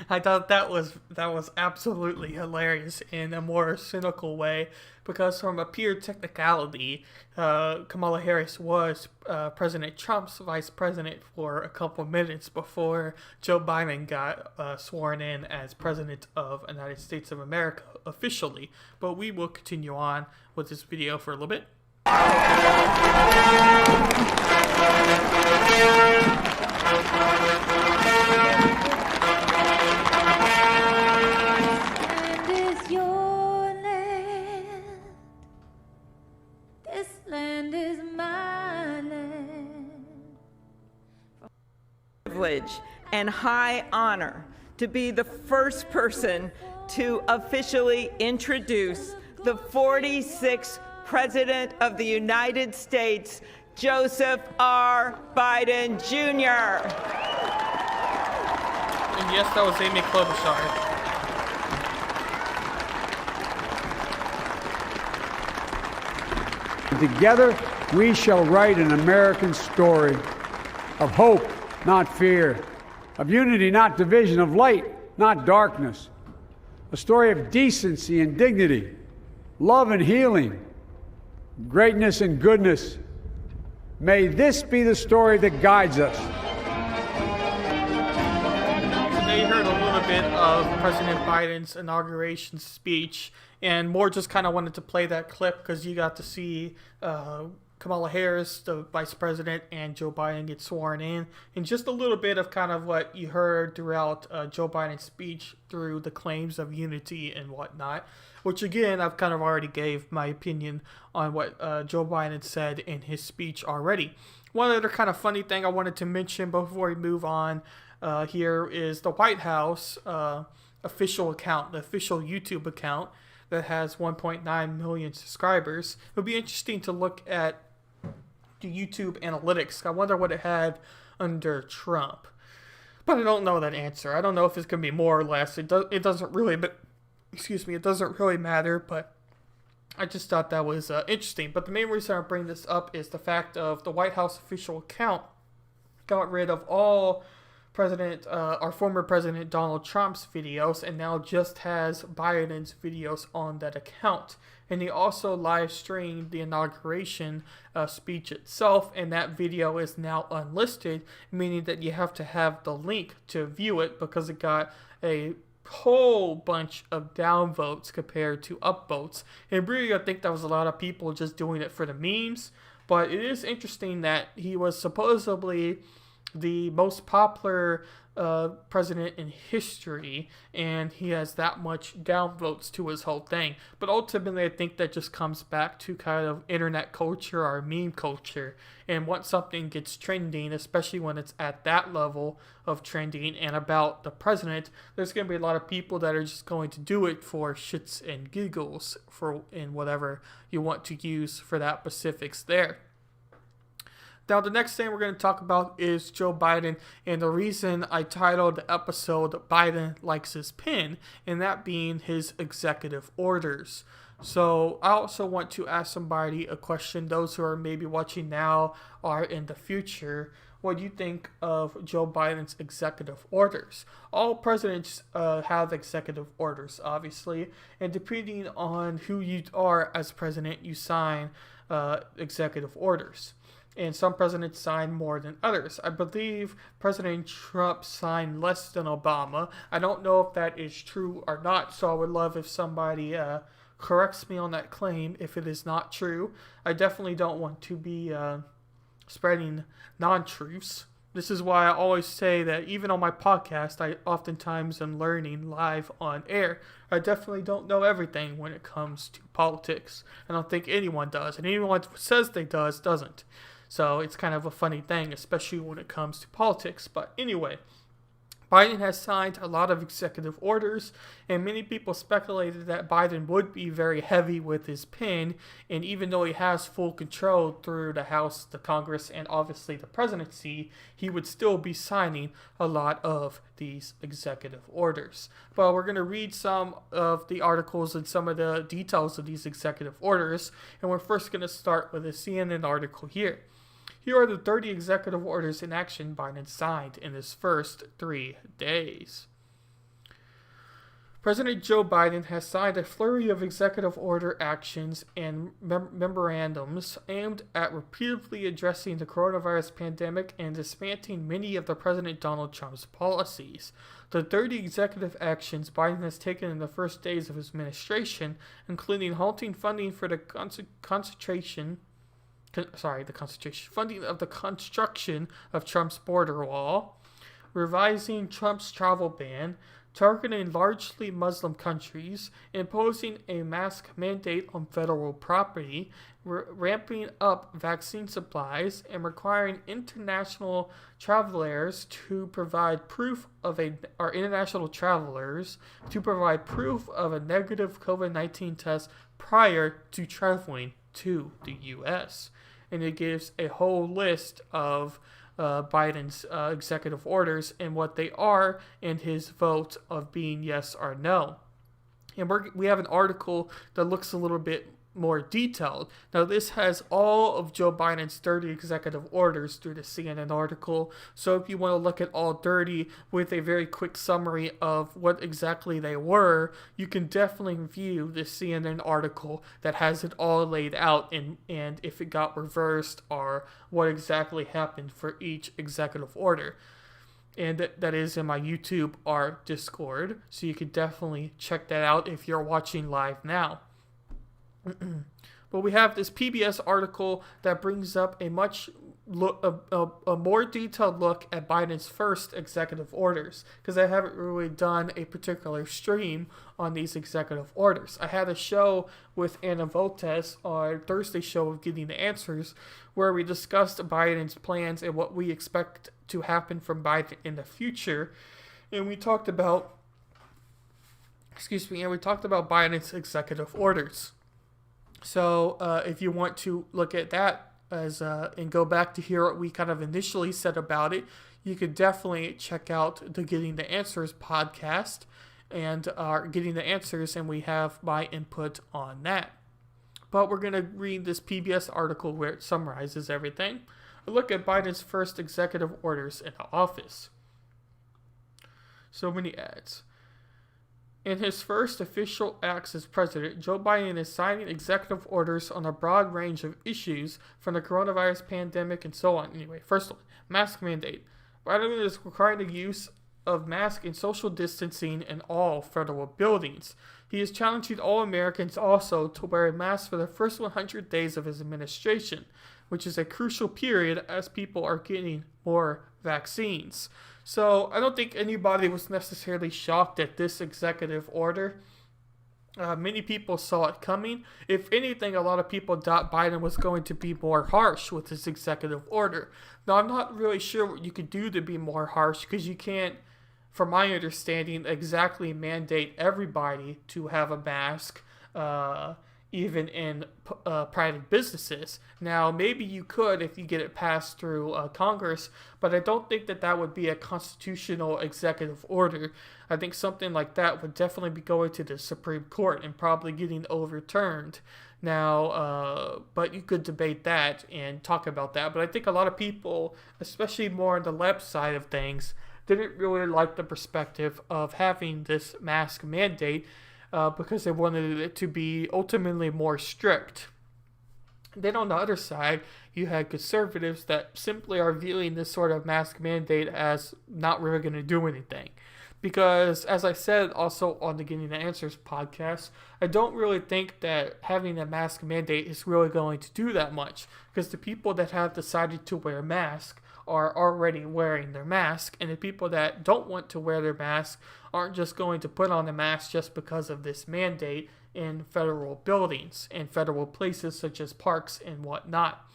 I thought that was absolutely hilarious in a more cynical way, because from a pure technicality, Kamala Harris was President Trump's vice president for a couple minutes before Joe Biden got sworn in as president of the United States of America officially. But we will continue on with this video for a little bit. Privilege and high honor to be the first person to officially introduce the 46th President of the United States, Joseph R. Biden Jr. And yes, that was Amy Klobuchar. Together, we shall write an American story of hope, not fear, of unity, not division, of light, not darkness, a story of decency and dignity, love and healing, greatness and goodness. May this be the story that guides us. Today you heard a little bit of President Biden's inauguration speech, and more just kind of wanted to play that clip because you got to see Kamala Harris, the vice president, and Joe Biden get sworn in, and just a little bit of kind of what you heard throughout Joe Biden's speech through the claims of unity and whatnot, which again, I've kind of already gave my opinion on what Joe Biden said in his speech already. One other kind of funny thing I wanted to mention before we move on here is the White House official account, the official YouTube account that has 1.9 million subscribers. It would be interesting to look at the YouTube analytics. I wonder what it had under Trump. But I don't know that answer. I don't know if it's going to be more or less. It doesn't really, it doesn't really matter, but I just thought that was interesting. But the main reason I bring this up is the fact of the White House official account got rid of all our former President Donald Trump's videos, and now just has Biden's videos on that account. And he also live streamed the inauguration speech itself, and that video is now unlisted, meaning that you have to have the link to view it, because it got a whole bunch of downvotes compared to upvotes. And really, I think that was a lot of people just doing it for the memes. But it is interesting that he was supposedly the most popular president in history, and he has that much downvotes to his whole thing. But ultimately, I think that just comes back to kind of internet culture or meme culture. And once something gets trending, especially when it's at that level of trending and about the president, there's going to be a lot of people that are just going to do it for shits and giggles, in whatever you want to use for that specifics there. Now, the next thing we're going to talk about is Joe Biden, and the reason I titled the episode Biden Likes His Pen, and that being his executive orders. So I also want to ask somebody a question, those who are maybe watching now or in the future. What do you think of Joe Biden's executive orders? All presidents have executive orders, obviously, and depending on who you are as president, you sign executive orders. And some presidents sign more than others. I believe President Trump signed less than Obama. I don't know if that is true or not, so I would love if somebody corrects me on that claim if it is not true. I definitely don't want to be spreading non-truths. This is why I always say that even on my podcast, I oftentimes am learning live on air. I definitely don't know everything when it comes to politics. I don't think anyone does, and anyone who says they doesn't. So it's kind of a funny thing, especially when it comes to politics. But anyway, Biden has signed a lot of executive orders, and many people speculated that Biden would be very heavy with his pen, and even though he has full control through the House, the Congress, and obviously the presidency, he would still be signing a lot of these executive orders. But we're going to read some of the articles and some of the details of these executive orders, and we're first going to start with a CNN article here. Here are the 30 executive orders in action Biden signed in his first 3 days. President Joe Biden has signed a flurry of executive order actions and memorandums aimed at repeatedly addressing the coronavirus pandemic and dismantling many of the President Donald Trump's policies. The 30 executive actions Biden has taken in the first days of his administration, including halting funding for the funding of the construction of Trump's border wall, revising Trump's travel ban, targeting largely Muslim countries, imposing a mask mandate on federal property, ramping up vaccine supplies, and requiring international travelers to provide proof of a negative COVID-19 test prior to traveling to the U.S. And it gives a whole list of Biden's executive orders and what they are, and his vote of being yes or no. And we have an article that looks a little bit more detailed. Now, this has all of Joe Biden's 30 executive orders through the CNN article. So if you want to look at all 30 with a very quick summary of what exactly they were, you can definitely view the CNN article that has it all laid out and if it got reversed or what exactly happened for each executive order. And that is in my YouTube or Discord. So you can definitely check that out if you're watching live now. But we have this PBS article that brings up a more detailed look at Biden's first executive orders, because I haven't really done a particular stream on these executive orders. I had a show with Anna Voltes, our Thursday show of Getting the Answers, where we discussed Biden's plans and what we expect to happen from Biden in the future, and we talked about Biden's executive orders. So if you want to look at that and go back to hear what we kind of initially said about it, you could definitely check out the Getting the Answers podcast and Getting the Answers, and we have my input on that. But we're going to read this PBS article where it summarizes everything. A look at Biden's first executive orders in office. So many ads. In his first official acts as president, Joe Biden is signing executive orders on a broad range of issues, from the coronavirus pandemic and so on. Anyway, first one, mask mandate. Biden is requiring the use of masks and social distancing in all federal buildings. He is challenging all Americans also to wear a mask for the first 100 days of his administration, which is a crucial period as people are getting more vaccines. So I don't think anybody was necessarily shocked at this executive order. Many people saw it coming. If anything, a lot of people thought Biden was going to be more harsh with his executive order. Now, I'm not really sure what you could do to be more harsh, because you can't, from my understanding, exactly mandate everybody to have a mask, even in private businesses. Now, maybe you could if you get it passed through Congress, but I don't think that would be a constitutional executive order. I think something like that would definitely be going to the Supreme Court and probably getting overturned. Now, but you could debate that and talk about that. But I think a lot of people, especially more on the left side of things, didn't really like the perspective of having this mask mandate, because they wanted it to be ultimately more strict. Then on the other side, you had conservatives that simply are viewing this sort of mask mandate as not really going to do anything. Because, as I said also on the Getting the Answers podcast, I don't really think that having a mask mandate is really going to do that much. Because the people that have decided to wear a mask are already wearing their mask, and the people that don't want to wear their mask aren't just going to put on a mask just because of this mandate in federal buildings and federal places such as parks and whatnot.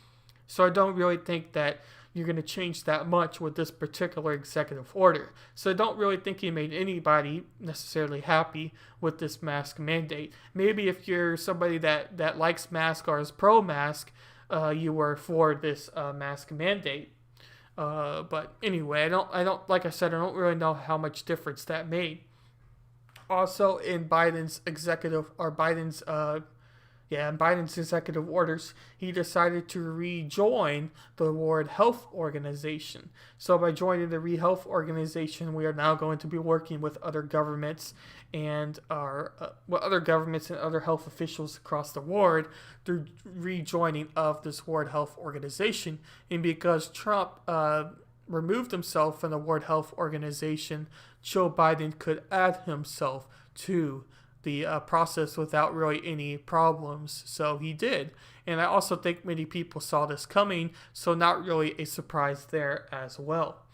So I don't really think that you're going to change that much with this particular executive order. So I don't really think he made anybody necessarily happy with this mask mandate. Maybe if you're somebody that likes mask or is pro-mask, you were for this mask mandate. But anyway, I don't like I said, I don't really know how much difference that made. Also, in Biden's Yeah, in Biden's executive orders, he decided to rejoin the World Health Organization. So by joining the World Health Organization, we are now going to be working with other governments and other health officials across the world through rejoining of this World Health Organization. And because Trump removed himself from the World Health Organization, Joe Biden could add himself to the process without really any problems. So he did. And I also think many people saw this coming, so not really a surprise there as well.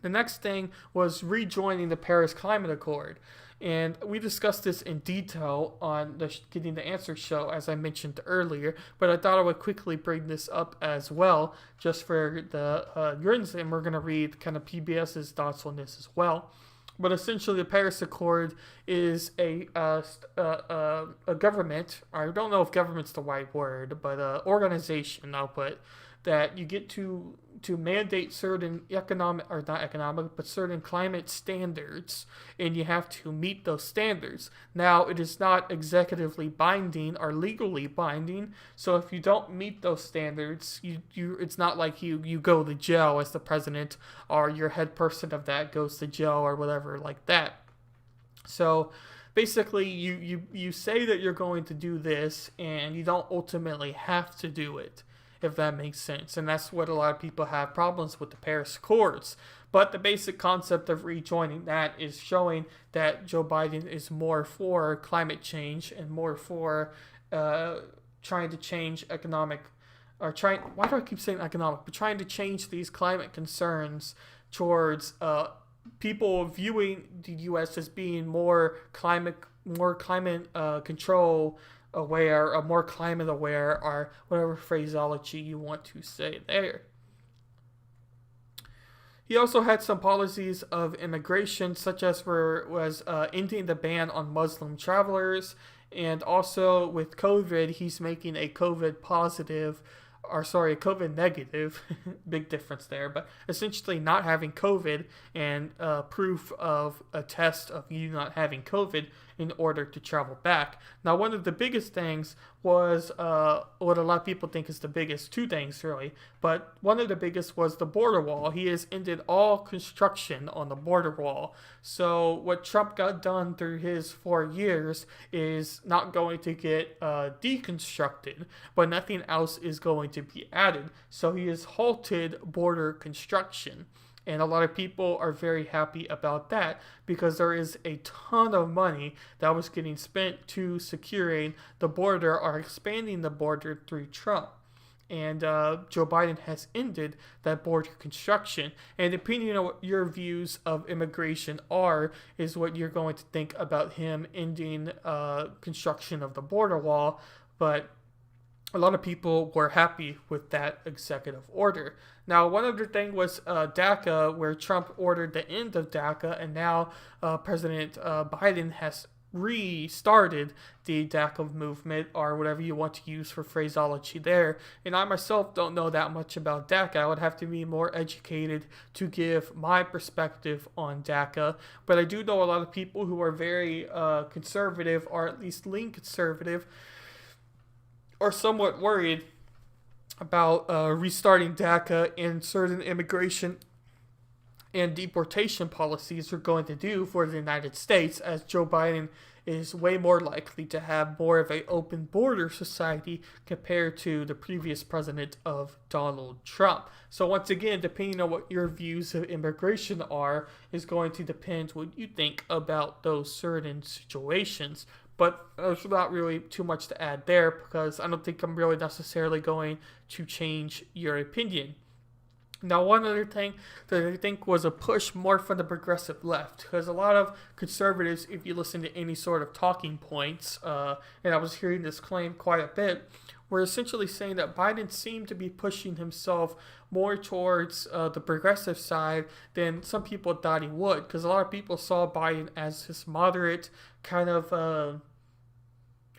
The next thing was rejoining the Paris Climate Accord. And we discussed this in detail on the Getting the Answer show, as I mentioned earlier, but I thought I would quickly bring this up as well, just for the grins, and we're going to read kind of PBS's thoughts on this as well. But essentially, the Paris Accord is a government, I don't know if government's the right word, but organization, I'll put, that you get to mandate certain certain climate standards, and you have to meet those standards. Now, it is not executively binding or legally binding, so if you don't meet those standards, it's not like you go to jail as the president, or your head person of that goes to jail or whatever like that. So basically, you say that you're going to do this, and you don't ultimately have to do it, if that makes sense. And that's what a lot of people have problems with the Paris Accords. But the basic concept of rejoining that is showing that Joe Biden is more for climate change and more for trying to change why do I keep saying economic? But trying to change these climate concerns towards people viewing the U.S. as being more climate control aware, or more climate aware, or whatever phraseology you want to say there. He also had some policies of immigration, such as ending the ban on Muslim travelers, and also with COVID, he's making a COVID negative, big difference there, but essentially not having COVID and proof of a test of you not having COVID in order to travel back. Now, one of the biggest things was what a lot of people think is the biggest, two things really, but one of the biggest was the border wall. He has ended all construction on the border wall. So what Trump got done through his 4 years is not going to get deconstructed, but nothing else is going to be added. So he has halted border construction. And a lot of people are very happy about that because there is a ton of money that was getting spent to securing the border or expanding the border through Trump. And Joe Biden has ended that border construction. And depending on what your views of immigration are, is what you're going to think about him ending construction of the border wall. But a lot of people were happy with that executive order. Now, one other thing was DACA, where Trump ordered the end of DACA, and now President Biden has restarted the DACA movement, or whatever you want to use for phraseology there. And I myself don't know that much about DACA. I would have to be more educated to give my perspective on DACA. But I do know a lot of people who are very conservative, or at least lean conservative, are somewhat worried about restarting DACA and certain immigration and deportation policies are going to do for the United States, as Joe Biden is way more likely to have more of an open border society compared to the previous president of Donald Trump. So once again, depending on what your views of immigration are, is going to depend what you think about those certain situations. But there's not really too much to add there, because I don't think I'm really necessarily going to change your opinion. Now, one other thing that I think was a push more from the progressive left, because a lot of conservatives, if you listen to any sort of talking points, and I was hearing this claim quite a bit, were essentially saying that Biden seemed to be pushing himself more towards the progressive side than some people thought he would, because a lot of people saw Biden as this moderate kind of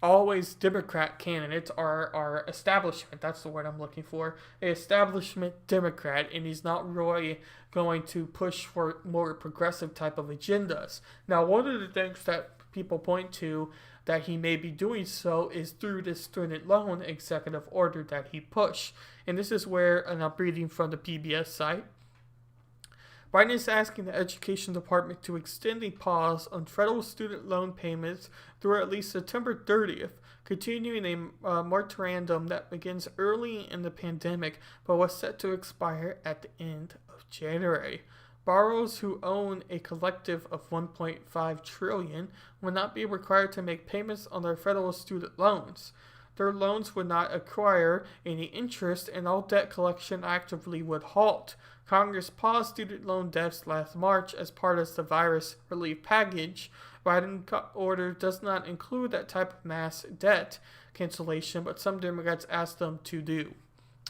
always Democrat candidate, or establishment, that's the word I'm looking for, an establishment Democrat, and he's not really going to push for more progressive type of agendas. Now, one of the things that people point to that he may be doing so is through this student loan executive order that he pushed. And this is where, and I'm reading from the PBS site, Biden is asking the Education Department to extend a pause on federal student loan payments through at least September 30th, continuing a moratorium that begins early in the pandemic but was set to expire at the end of January. Borrowers who own a collective of $1.5 trillion will not be required to make payments on their federal student loans. Their loans would not acquire any interest, and all debt collection actively would halt. Congress paused student loan debts last March as part of the virus relief package. Biden's order does not include that type of mass debt cancellation, but some Democrats asked them to do.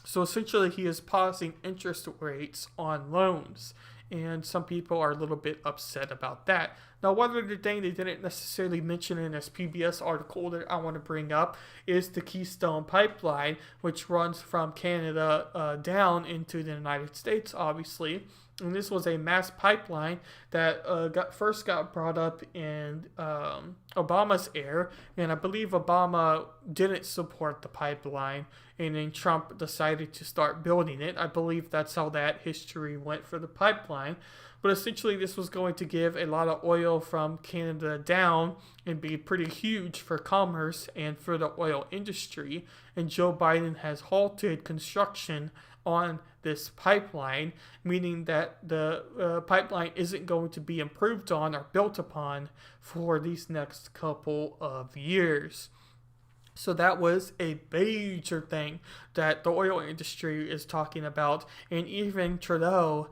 So essentially, he is pausing interest rates on loans, and some people are a little bit upset about that. Now, one other thing they didn't necessarily mention in this PBS article that I want to bring up is the Keystone Pipeline, which runs from Canada down into the United States, obviously. And this was a mass pipeline that first got brought up in Obama's era, and I believe Obama didn't support the pipeline, and then Trump decided to start building it. I believe that's how that history went for the pipeline. But essentially, this was going to give a lot of oil from Canada down and be pretty huge for commerce and for the oil industry. And Joe Biden has halted construction on this pipeline, meaning that the pipeline isn't going to be improved on or built upon for these next couple of years. So that was a major thing that the oil industry is talking about. And even Trudeau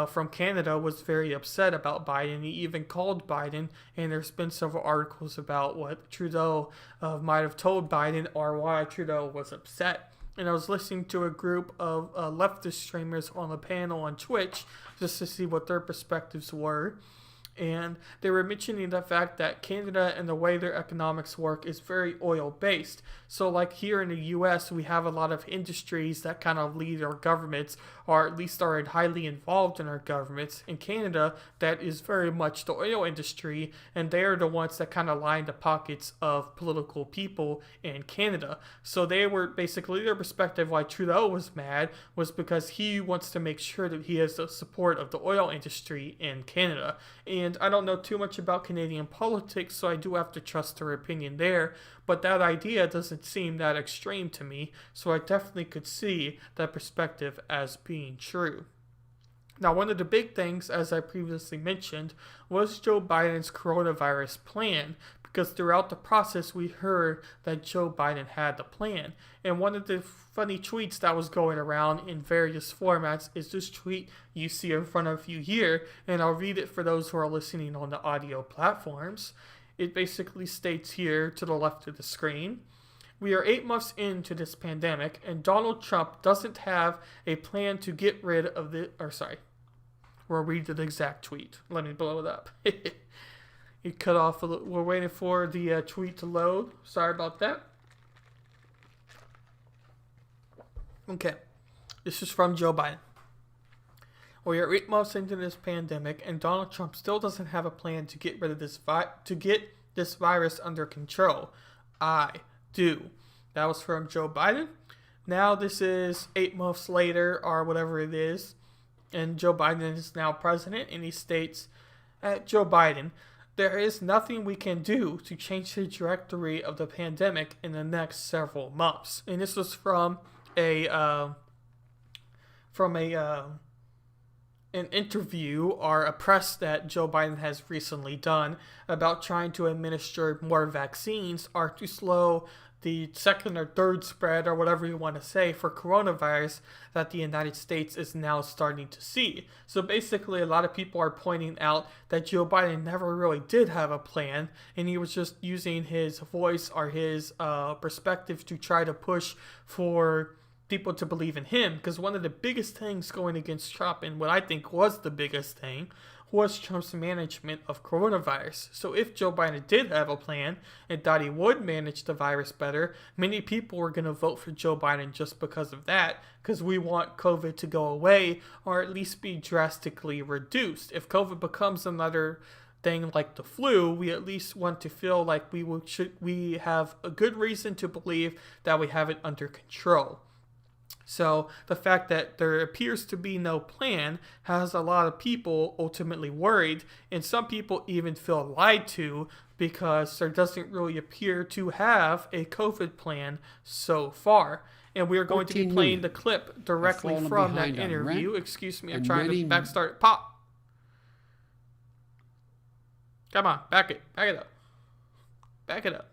from Canada was very upset about Biden. He even called Biden, and there's been several articles about what Trudeau might have told Biden or why Trudeau was upset. And I was listening to a group of leftist streamers on a panel on Twitch just to see what their perspectives were. And they were mentioning the fact that Canada and the way their economics work is very oil-based. So like here in the U.S., we have a lot of industries that kind of lead our governments, or at least are highly involved in our governments. In Canada, that is very much the oil industry, and they're the ones that kind of line the pockets of political people in Canada. So they were basically, their perspective why Trudeau was mad was because he wants to make sure that he has the support of the oil industry in Canada. And I don't know too much about Canadian politics, so I do have to trust her opinion there. But that idea doesn't seem that extreme to me, so I definitely could see that perspective as being true. Now, one of the big things, as I previously mentioned, was Joe Biden's coronavirus plan, because throughout the process we heard that Joe Biden had the plan. And one of the funny tweets that was going around in various formats is this tweet you see in front of you here, and I'll read it for those who are listening on the audio platforms. It basically states here to the left of the screen, "We are 8 months into this pandemic, and Donald Trump doesn't have a plan to get rid of the..." We'll read the exact tweet. Let me blow it up. It cut off a little. We're waiting for the tweet to load. Sorry about that. Okay. This is from Joe Biden. "We are 8 months into this pandemic, and Donald Trump still doesn't have a plan to get rid of this virus under control. I do." That was from Joe Biden. Now this is 8 months later, or whatever it is, and Joe Biden is now president, and he states, Joe Biden, "There is nothing we can do to change the trajectory of the pandemic in the next several months." And this was from an interview or a press that Joe Biden has recently done about trying to administer more vaccines or to slow the second or third spread, or whatever you want to say, for coronavirus that the United States is now starting to see. So basically, a lot of people are pointing out that Joe Biden never really did have a plan, and he was just using his voice or his perspective to try to push for people to believe in him. Because one of the biggest things going against Trump, and what I think was the biggest thing, was Trump's management of coronavirus. So if Joe Biden did have a plan and thought he would manage the virus better, many people were going to vote for Joe Biden just because of that, because we want COVID to go away or at least be drastically reduced. If COVID becomes another thing like the flu, we at least want to feel like we have a good reason to believe that we have it under control. So the fact that there appears to be no plan has a lot of people ultimately worried, and some people even feel lied to because there doesn't really appear to have a COVID plan so far. And we are going to be playing the clip directly from that interview. Excuse me, I'm trying to backstart. Pop. Come on, back it up. Back it up.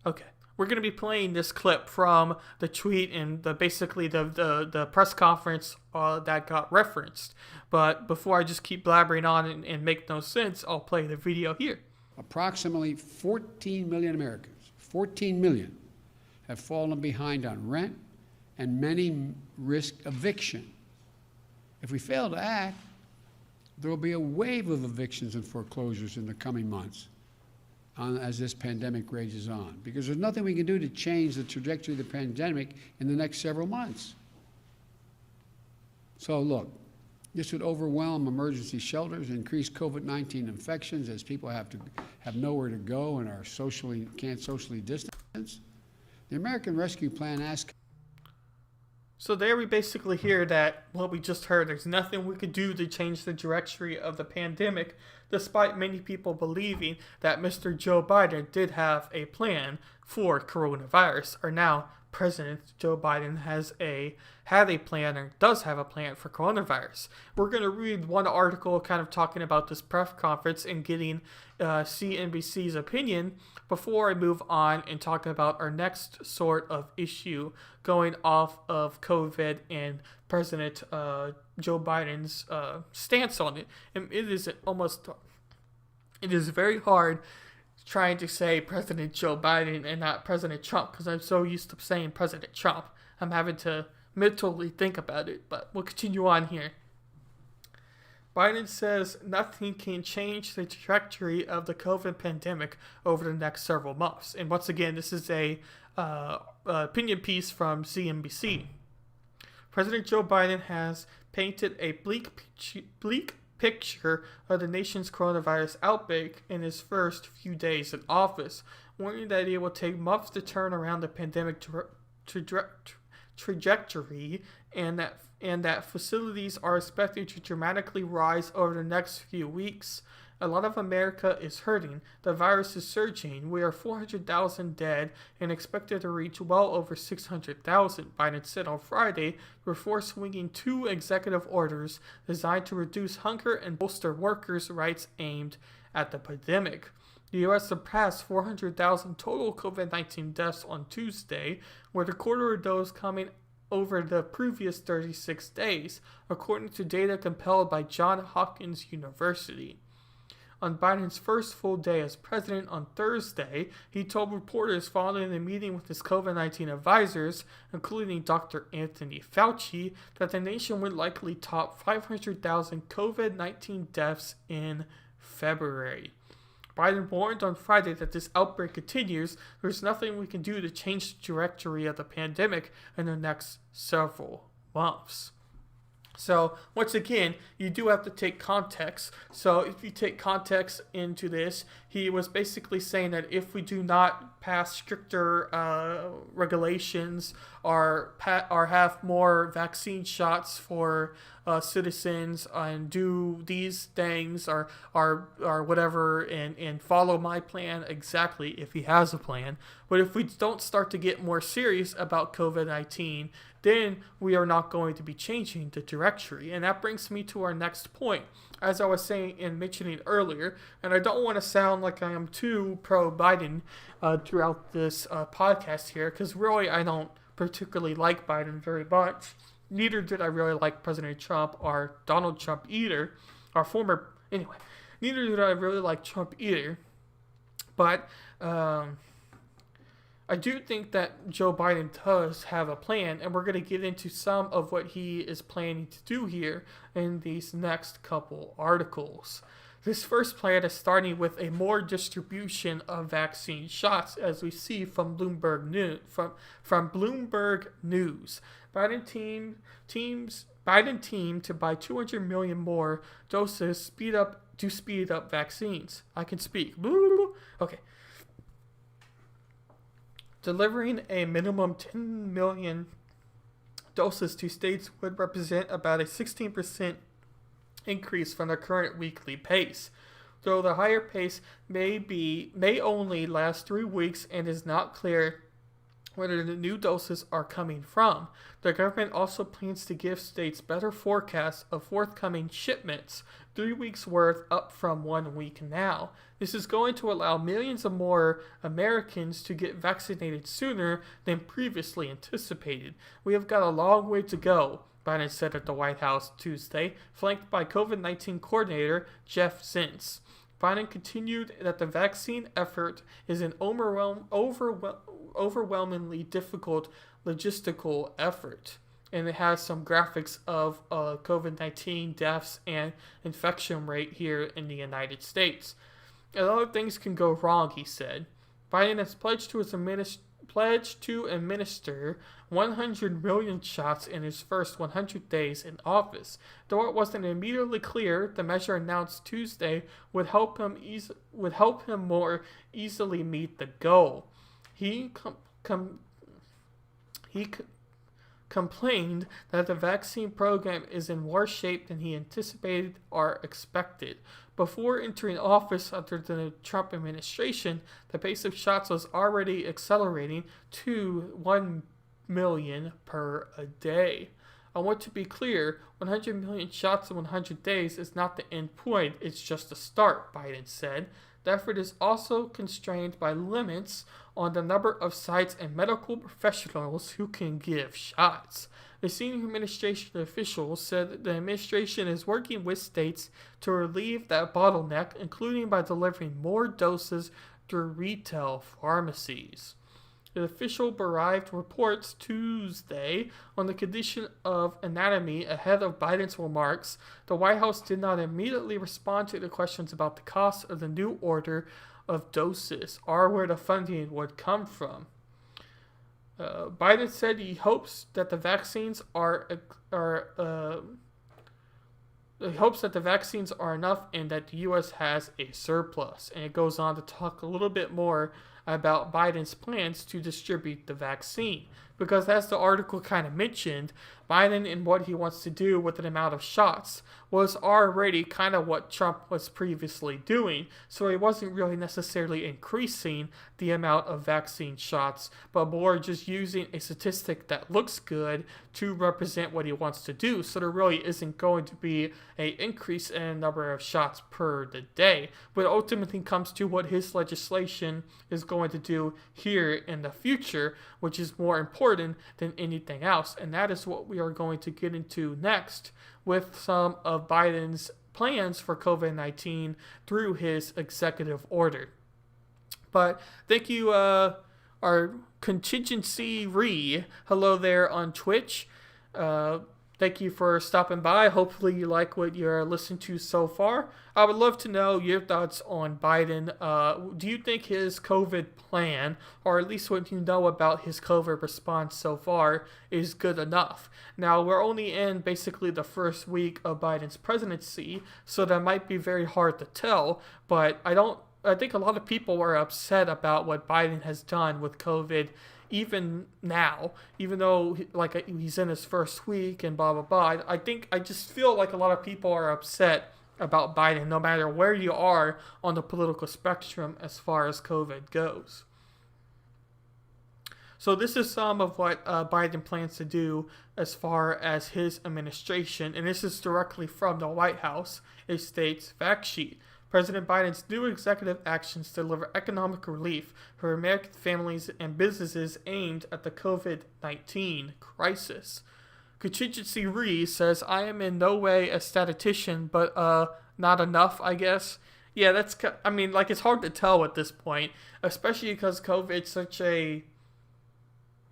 Okay. We're going to be playing this clip from the tweet and basically the press conference that got referenced. But before I just keep blabbering on and make no sense, I'll play the video here. Approximately 14 million Americans, 14 million, have fallen behind on rent, and many risk eviction. If we fail to act, there will be a wave of evictions and foreclosures in the coming months as this pandemic rages on, because there's nothing we can do to change the trajectory of the pandemic in the next several months. So look, this would overwhelm emergency shelters, increase COVID-19 infections as people have nowhere to go and can't socially distance. The American Rescue Plan asks. So there we basically hear that what we just heard, there's nothing we could do to change the trajectory of the pandemic, despite many people believing that Mr. Joe Biden did have a plan for coronavirus, or now President Joe Biden had a plan or does have a plan for coronavirus. We're going to read one article kind of talking about this press conference and getting CNBC's opinion before I move on and talk about our next sort of issue going off of COVID and President Joe Biden's stance on it. And it is very hard trying to say President Joe Biden and not President Trump, because I'm so used to saying President Trump. I'm having to mentally think about it, but we'll continue on here. Biden says nothing can change the trajectory of the COVID pandemic over the next several months. And once again, this is a opinion piece from CNBC. President Joe Biden has painted a bleak picture of the nation's coronavirus outbreak in his first few days in office, warning that it will take months to turn around the pandemic trajectory and that facilities are expected to dramatically rise over the next few weeks. A lot of America is hurting. The virus is surging. We are 400,000 dead and expected to reach well over 600,000, Biden said on Friday, before swinging 2 executive orders designed to reduce hunger and bolster workers' rights aimed at the pandemic. The U.S. surpassed 400,000 total COVID-19 deaths on Tuesday, with a quarter of those coming over the previous 36 days, according to data compiled by Johns Hopkins University. On Biden's first full day as president on Thursday, he told reporters following a meeting with his COVID-19 advisors, including Dr. Anthony Fauci, that the nation would likely top 500,000 COVID-19 deaths in February. Biden warned on Friday that this outbreak continues. There's nothing we can do to change the trajectory of the pandemic in the next several months. So, once again, you do have to take context. So, if you take context into this, he was basically saying that if we do not pass stricter regulations or have more vaccine shots for citizens and do these things or whatever and follow my plan exactly, if he has a plan. But if we don't start to get more serious about COVID-19, then we are not going to be changing the trajectory. And that brings me to our next point. As I was saying and mentioning earlier, and I don't want to sound like I am too pro-Biden throughout this podcast here, because really I don't particularly like Biden very much. Neither did I really like President Trump or Donald Trump either. Neither did I really like Trump either. But I do think that Joe Biden does have a plan, and we're going to get into some of what he is planning to do here in these next couple articles. This first plan is starting with a more distribution of vaccine shots, as we see from Bloomberg News. Biden Biden team to buy 200 million more doses speed up vaccines. I can speak. Okay. Delivering a minimum 10 million doses to states would represent about a 16% increase from the current weekly pace. Though the higher pace may only last 3 weeks and is not clear where the new doses are coming from, the government also plans to give states better forecasts of forthcoming shipments, 3 weeks worth up from 1 week now. This is going to allow millions of more Americans to get vaccinated sooner than previously anticipated. We have got a long way to go, Biden said at the White House Tuesday, flanked by COVID-19 coordinator Jeff Zients. Biden continued that the vaccine effort is an overwhelmingly difficult logistical effort, and it has some graphics of COVID-19 deaths and infection rate here in the United States. A lot of things can go wrong, he said. Biden has pledged to administer 100 million shots in his first 100 days in office. Though it wasn't immediately clear, the measure announced Tuesday would help him more easily meet the goal. He complained that the vaccine program is in worse shape than he anticipated or expected. Before entering office under the Trump administration, the pace of shots was already accelerating to 1 million per a day. I want to be clear, 100 million shots in 100 days is not the end point, it's just a start, Biden said. The effort is also constrained by limits on the number of sites and medical professionals who can give shots. The senior administration officials said that the administration is working with states to relieve that bottleneck, including by delivering more doses through retail pharmacies. The official barraged reports Tuesday on the condition of anatomy ahead of Biden's remarks. The White House did not immediately respond to the questions about the cost of the new order of doses or where the funding would come from. Biden said he hopes that the vaccines are enough and that the U.S. has a surplus. And it goes on to talk a little bit more about Biden's plans to distribute the vaccine. Because as the article kind of mentioned, Biden and what he wants to do with an amount of shots was already kind of what Trump was previously doing. So he wasn't really necessarily increasing the amount of vaccine shots, but more just using a statistic that looks good to represent what he wants to do. So there really isn't going to be an increase in the number of shots per the day. But ultimately comes to what his legislation is going to do here in the future, which is more important than anything else. And that is what we are going to get into next with some of Biden's plans for COVID-19 through his executive order. But thank you, our contingency hello there on Twitch. Thank you for stopping by. Hopefully you like what you're listening to so far. I would love to know your thoughts on Biden. Do you think his COVID plan, or at least what you know about his COVID response so far, is good enough? Now, we're only in basically the first week of Biden's presidency, so that might be very hard to tell, but I think a lot of people are upset about what Biden has done with COVID even now, even though like he's in his first week and blah blah blah. I just feel like a lot of people are upset about Biden, no matter where you are on the political spectrum as far as COVID goes. So this is some of what Biden plans to do as far as his administration, and this is directly from the White House. It states, fact sheet: President Biden's new executive actions deliver economic relief for American families and businesses aimed at the COVID-19 crisis. Contingency says, I am in no way a statistician, but not enough, I guess. Yeah, it's hard to tell at this point, especially because COVID's such a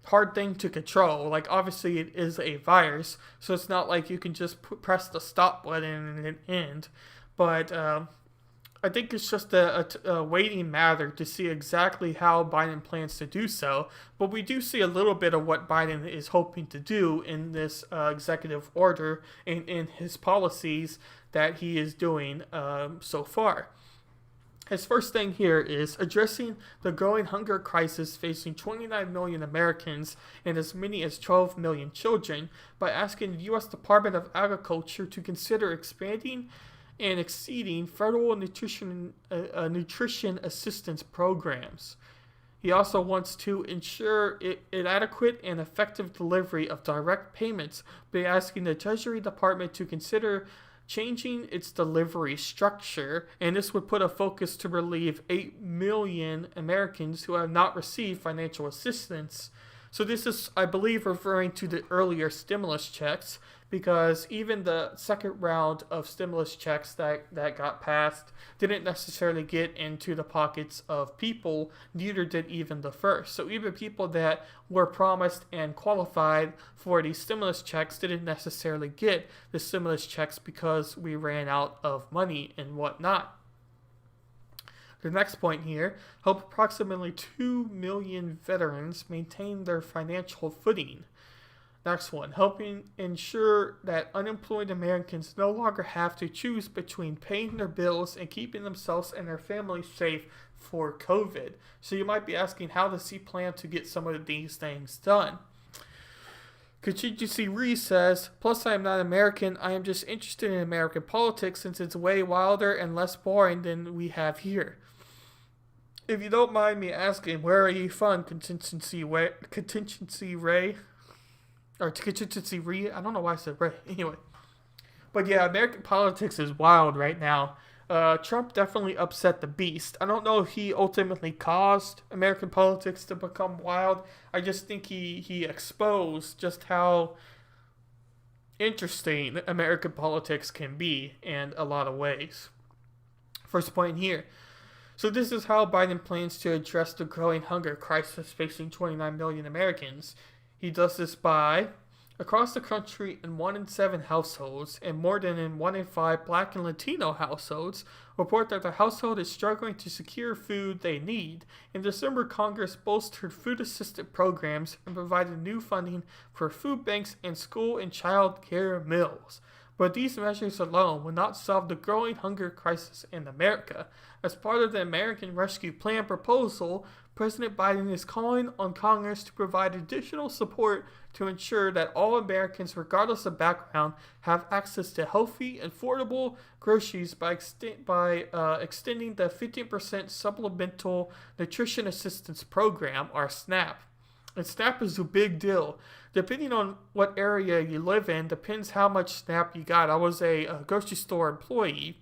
hard thing to control. Like, obviously it is a virus, so it's not like you can just press the stop button and it end. But I think it's just a waiting matter to see exactly how Biden plans to do so, but we do see a little bit of what Biden is hoping to do in this executive order and in his policies that he is doing so far. His first thing here is addressing the growing hunger crisis facing 29 million Americans and as many as 12 million children by asking the U.S. Department of Agriculture to consider expanding and exceeding federal nutrition assistance programs. He also wants to ensure an adequate and effective delivery of direct payments by asking the Treasury Department to consider changing its delivery structure, and this would put a focus to relieve 8 million Americans who have not received financial assistance. So this is, I believe, referring to the earlier stimulus checks, because even the second round of stimulus checks that got passed didn't necessarily get into the pockets of people, neither did even the first. So even people that were promised and qualified for these stimulus checks didn't necessarily get the stimulus checks because we ran out of money and whatnot. The next point here, help approximately 2 million veterans maintain their financial footing. Next one, helping ensure that unemployed Americans no longer have to choose between paying their bills and keeping themselves and their families safe for COVID. So you might be asking, how does he plan to get some of these things done? Contingency Ree says, plus I am not American, I am just interested in American politics since it's way wilder and less boring than we have here. If you don't mind me asking, where are you from, Contingency Ray? Or Contingency Ree? I don't know why I said Ray. Anyway. But yeah, American politics is wild right now. Trump definitely upset the beast. I don't know if he ultimately caused American politics to become wild. I just think he exposed just how interesting American politics can be in a lot of ways. First point here. So this is how Biden plans to address the growing hunger crisis facing 29 million Americans. He does this by, across the country in 1 in 7 households and more than in 1 in 5 Black and Latino households report that the household is struggling to secure food they need. In December, Congress bolstered food assistance programs and provided new funding for food banks and school and child care meals. But these measures alone will not solve the growing hunger crisis in America. As part of the American Rescue Plan proposal, President Biden is calling on Congress to provide additional support to ensure that all Americans, regardless of background, have access to healthy, affordable groceries by extending the 15% Supplemental Nutrition Assistance Program, or SNAP. And SNAP is a big deal. Depending on what area you live in, depends how much SNAP you got. I was a grocery store employee,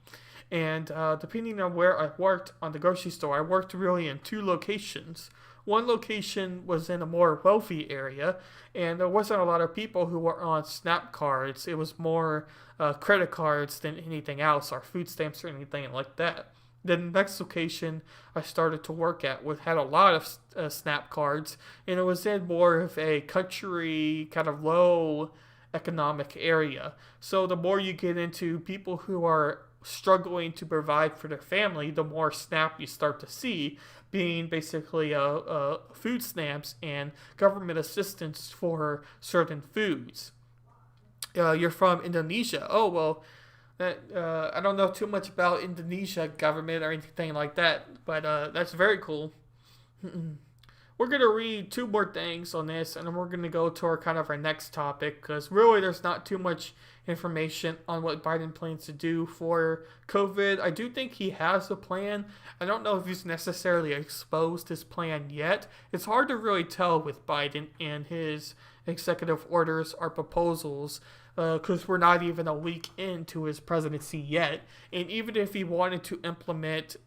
and depending on where I worked on the grocery store, I worked really in 2 locations. One location was in a more wealthy area, and there wasn't a lot of people who were on SNAP cards. It was more credit cards than anything else, or food stamps or anything like that. Then the next location I started to work at had a lot of SNAP cards, and it was in more of a country, kind of low economic area. So the more you get into people who are struggling to provide for their family, the more SNAP you start to see, being basically food stamps and government assistance for certain foods. You're from Indonesia. Oh, well, I don't know too much about Indonesia government or anything like that, but that's very cool. We're going to read 2 more things on this, and then we're going to go to our next topic, because really there's not too much information on what Biden plans to do for COVID. I do think he has a plan. I don't know if he's necessarily exposed his plan yet. It's hard to really tell with Biden and his executive orders or proposals, because we're not even a week into his presidency yet. And even if he wanted to implement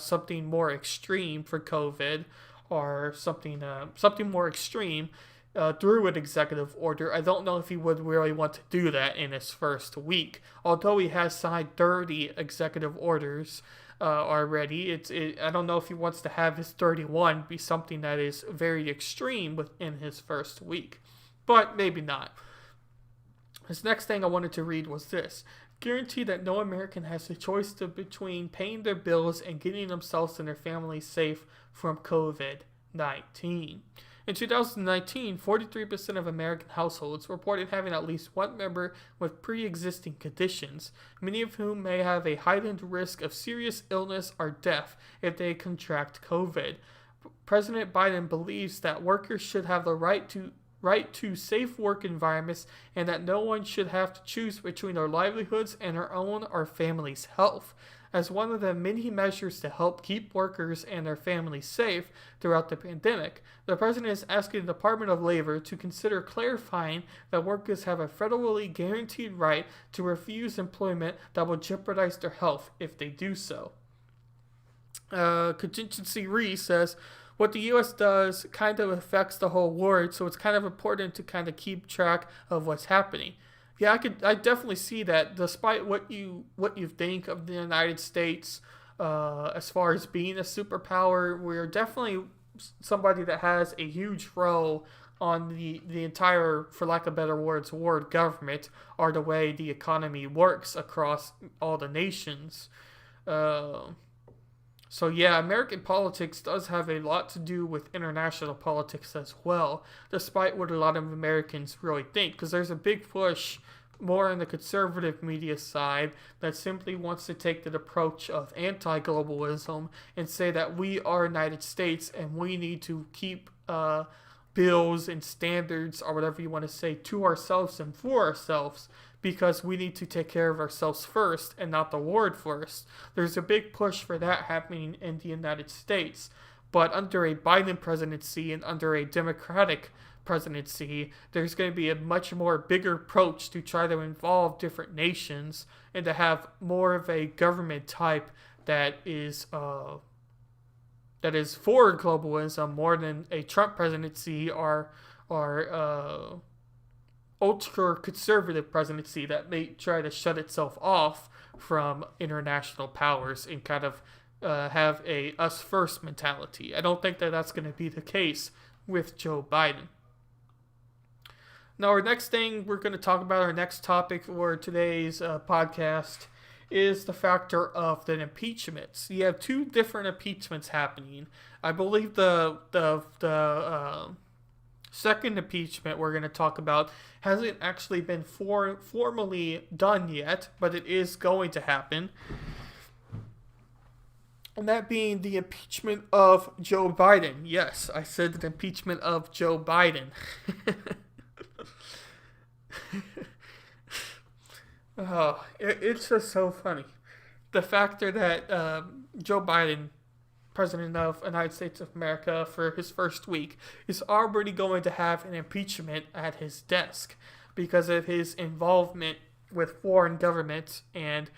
something more extreme for COVID, or something more extreme through an executive order, I don't know if he would really want to do that in his first week. Although he has signed 30 executive orders already, I don't know if he wants to have his 31 be something that is very extreme within his first week. But maybe not. This next thing I wanted to read was this. guarantee that no American has a choice between paying their bills and getting themselves and their families safe from COVID-19. In 2019, 43% of American households reported having at least one member with pre-existing conditions, many of whom may have a heightened risk of serious illness or death if they contract COVID. President Biden believes that workers should have the right to safe work environments and that no one should have to choose between their livelihoods and their own or family's health. As one of the many measures to help keep workers and their families safe throughout the pandemic, the president is asking the Department of Labor to consider clarifying that workers have a federally guaranteed right to refuse employment that will jeopardize their health if they do so. Contingency Re says, what the U.S. does kind of affects the whole world, so it's kind of important to kind of keep track of what's happening. Yeah, I definitely see that. Despite what you think of the United States, as far as being a superpower, we're definitely somebody that has a huge role on the entire, for lack of better words, world government, or the way the economy works across all the nations. So yeah, American politics does have a lot to do with international politics as well, despite what a lot of Americans really think, because there's a big push more on the conservative media side that simply wants to take the approach of anti-globalism and say that we are United States and we need to keep bills and standards, or whatever you want to say, to ourselves and for ourselves, because we need to take care of ourselves first and not the world first. There's a big push for that happening in the United States. But under a Biden presidency and under a Democratic presidency, there's going to be a much more bigger approach to try to involve different nations and to have more of a government type that is for globalism more than a Trump presidency or ultra-conservative presidency that may try to shut itself off from international powers and kind of have a us-first mentality. I don't think that that's going to be the case with Joe Biden. Now, our next thing we're going to talk about, our next topic for today's podcast, is the factor of the impeachments. You have two different impeachments happening. I believe the second impeachment we're going to talk about hasn't actually been formally done yet, but it is going to happen. And that being the impeachment of Joe Biden. Yes, I said the impeachment of Joe Biden. It's just so funny. The factor that Joe Biden, President of the United States of America, for his first week, is already going to have an impeachment at his desk because of his involvement with foreign governments and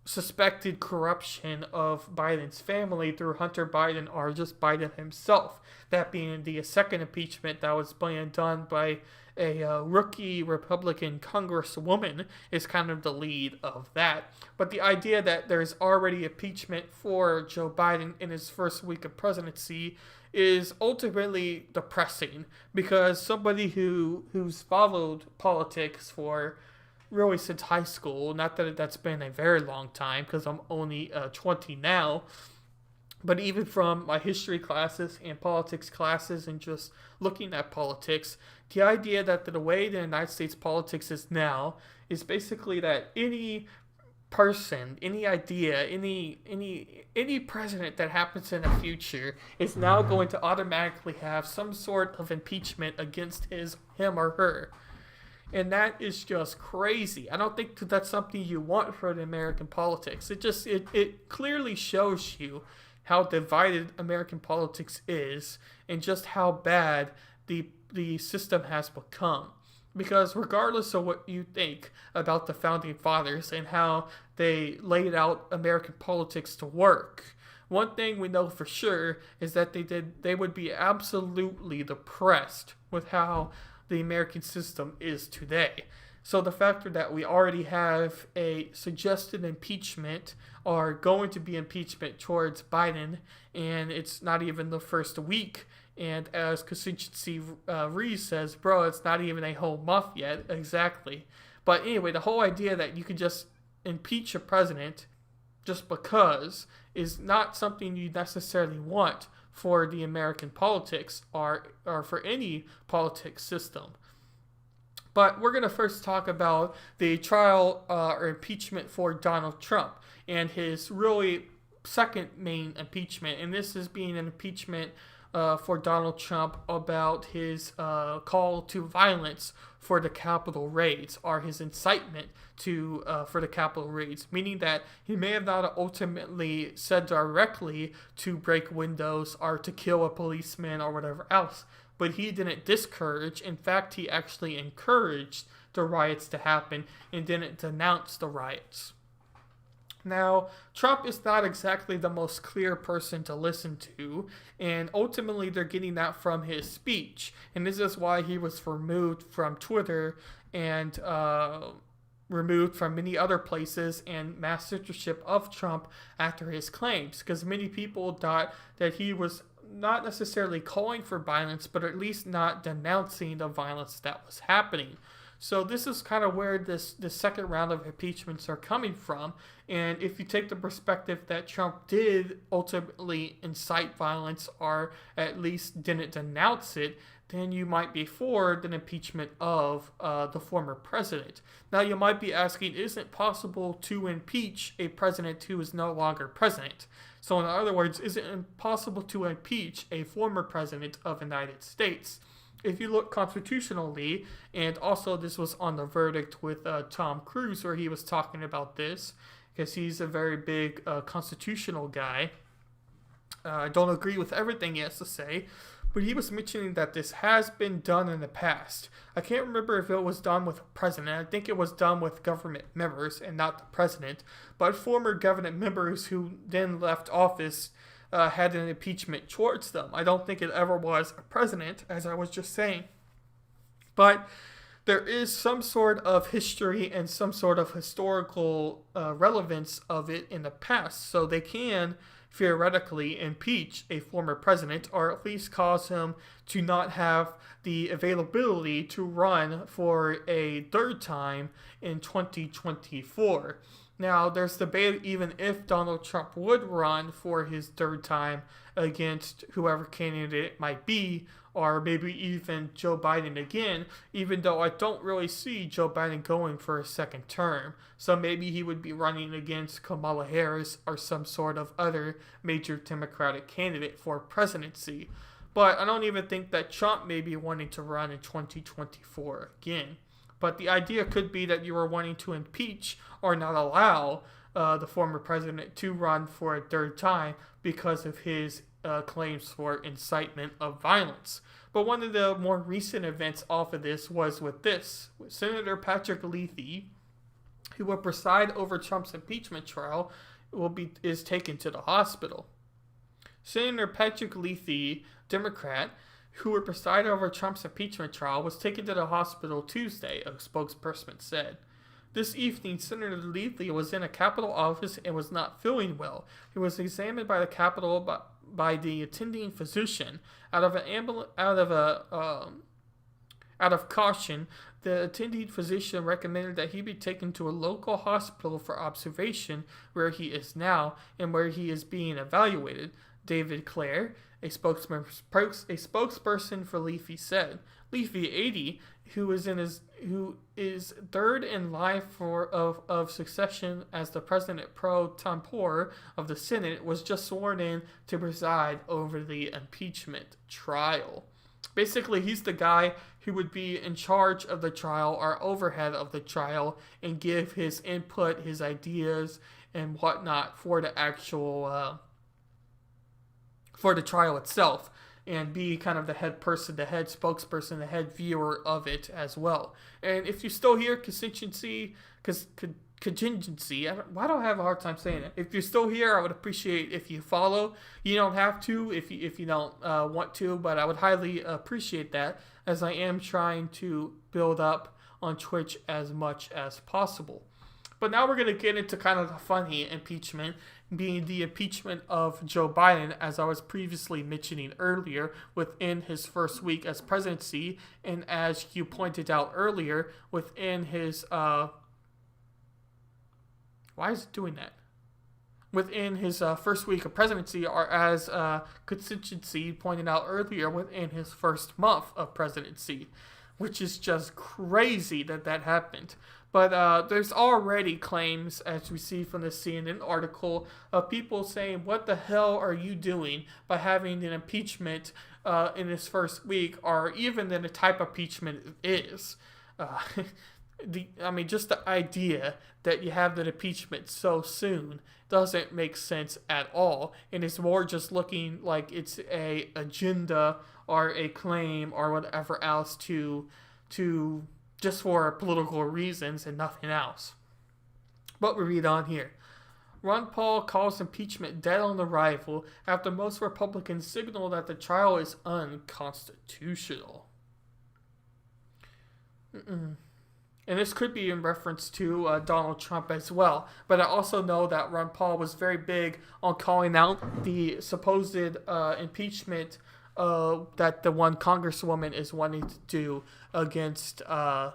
suspected corruption of Biden's family through Hunter Biden or just Biden himself. That being the second impeachment that was being done by a rookie Republican congresswoman is kind of the lead of that. But the idea that there's already impeachment for Joe Biden in his first week of presidency is ultimately depressing, because somebody who's followed politics for really since high school, not that that's been a very long time because I'm only 20 now, but even from my history classes and politics classes and just looking at politics, the idea that the way the United States politics is now is basically that any person, any idea, any president that happens in the future is now going to automatically have some sort of impeachment against him or her. And that is just crazy. I don't think that's something you want for the American politics. It clearly shows you how divided American politics is and just how bad the system has become. Because regardless of what you think about the Founding Fathers and how they laid out American politics to work, one thing we know for sure is that they would be absolutely depressed with how the American system is today. So the factor that we already have a suggested impeachment or going to be impeachment towards Biden, and it's not even the first week, and as Contingency Reese says, bro, it's not even a whole month yet, exactly. But anyway, the whole idea that you could just impeach a president just because is not something you necessarily want for the American politics or for any politics system. But we're going to first talk about the trial or impeachment for Donald Trump and his really second main impeachment. And this is being an impeachment for Donald Trump about his call to violence for the Capitol raids, or his incitement to for the Capitol raids, meaning that he may have not ultimately said directly to break windows or to kill a policeman or whatever else, but he didn't discourage. In fact, he actually encouraged the riots to happen and didn't denounce the riots. Now, Trump is not exactly the most clear person to listen to, and ultimately they're getting that from his speech. And this is why he was removed from Twitter and removed from many other places and mass censorship of Trump after his claims, because many people thought that he was not necessarily calling for violence, but at least not denouncing the violence that was happening. So this is kind of where this second round of impeachments are coming from. And if you take the perspective that Trump did ultimately incite violence or at least didn't denounce it, then you might be for the impeachment of the former president. Now you might be asking, is it possible to impeach a president who is no longer president? So in other words, is it impossible to impeach a former president of the United States? If you look constitutionally, and also this was on the verdict with Tom Cruz, where he was talking about this, because he's a very big constitutional guy. I don't agree with everything he has to say, but he was mentioning that this has been done in the past. I can't remember if it was done with a president. I think it was done with government members and not the president, but former government members who then left office had an impeachment towards them. I don't think it ever was a president, as I was just saying. But there is some sort of history and some sort of historical relevance of it in the past. So they can theoretically impeach a former president, or at least cause him to not have the availability to run for a third time in 2024. Now, there's debate even if Donald Trump would run for his third time against whoever candidate it might be, or maybe even Joe Biden again, even though I don't really see Joe Biden going for a second term. So maybe he would be running against Kamala Harris or some sort of other major Democratic candidate for presidency. But I don't even think that Trump may be wanting to run in 2024 again. But the idea could be that you are wanting to impeach or not allow the former president to run for a third time because of his claims for incitement of violence. But one of the more recent events off of this was with Senator Patrick Leahy, who will preside over Trump's impeachment trial, is taken to the hospital. Senator Patrick Leahy, Democrat, who would preside over Trump's impeachment trial, was taken to the hospital Tuesday, a spokesperson said. This evening, Senator Leahy was in a Capitol office and was not feeling well. He was examined by the Capitol by the attending physician. Out of caution, the attending physician recommended that he be taken to a local hospital for observation, where he is now and where he is being evaluated. David Clare, a spokesperson for Leahy, said. Leahy, 80, who is third in line of succession as the president pro tempore of the Senate, was just sworn in to preside over the impeachment trial. Basically, he's the guy who would be in charge of the trial or overhead of the trial and give his input, his ideas, and whatnot for the actual for the trial itself, and be kind of the head person, the head spokesperson, the head viewer of it as well. And if you still hear contingency, why do I have a hard time saying it? If you're still here, I would appreciate if you follow. You don't have to if you don't want to, but I would highly appreciate that, as I am trying to build up on Twitch as much as possible. But now we're going to get into kind of the funny impeachment, being the impeachment of Joe Biden, as I was previously mentioning earlier, within his first week as presidency, and as you pointed out earlier, within his, why is it doing that? Within his first week of presidency, or as constituency pointed out earlier, within his first month of presidency, which is just crazy that that happened. But there's already claims, as we see from the CNN article, of people saying, what the hell are you doing by having an impeachment in his first week, or even then the type of impeachment it is. Just the idea that you have the impeachment so soon doesn't make sense at all, and it's more just looking like it's a agenda or a claim or whatever else to just for political reasons and nothing else. But we read on here. Ron Paul calls impeachment dead on arrival after most Republicans signal that the trial is unconstitutional. And this could be in reference to Donald Trump as well. But I also know that Ron Paul was very big on calling out the supposed impeachment that the one congresswoman is wanting to do against Joe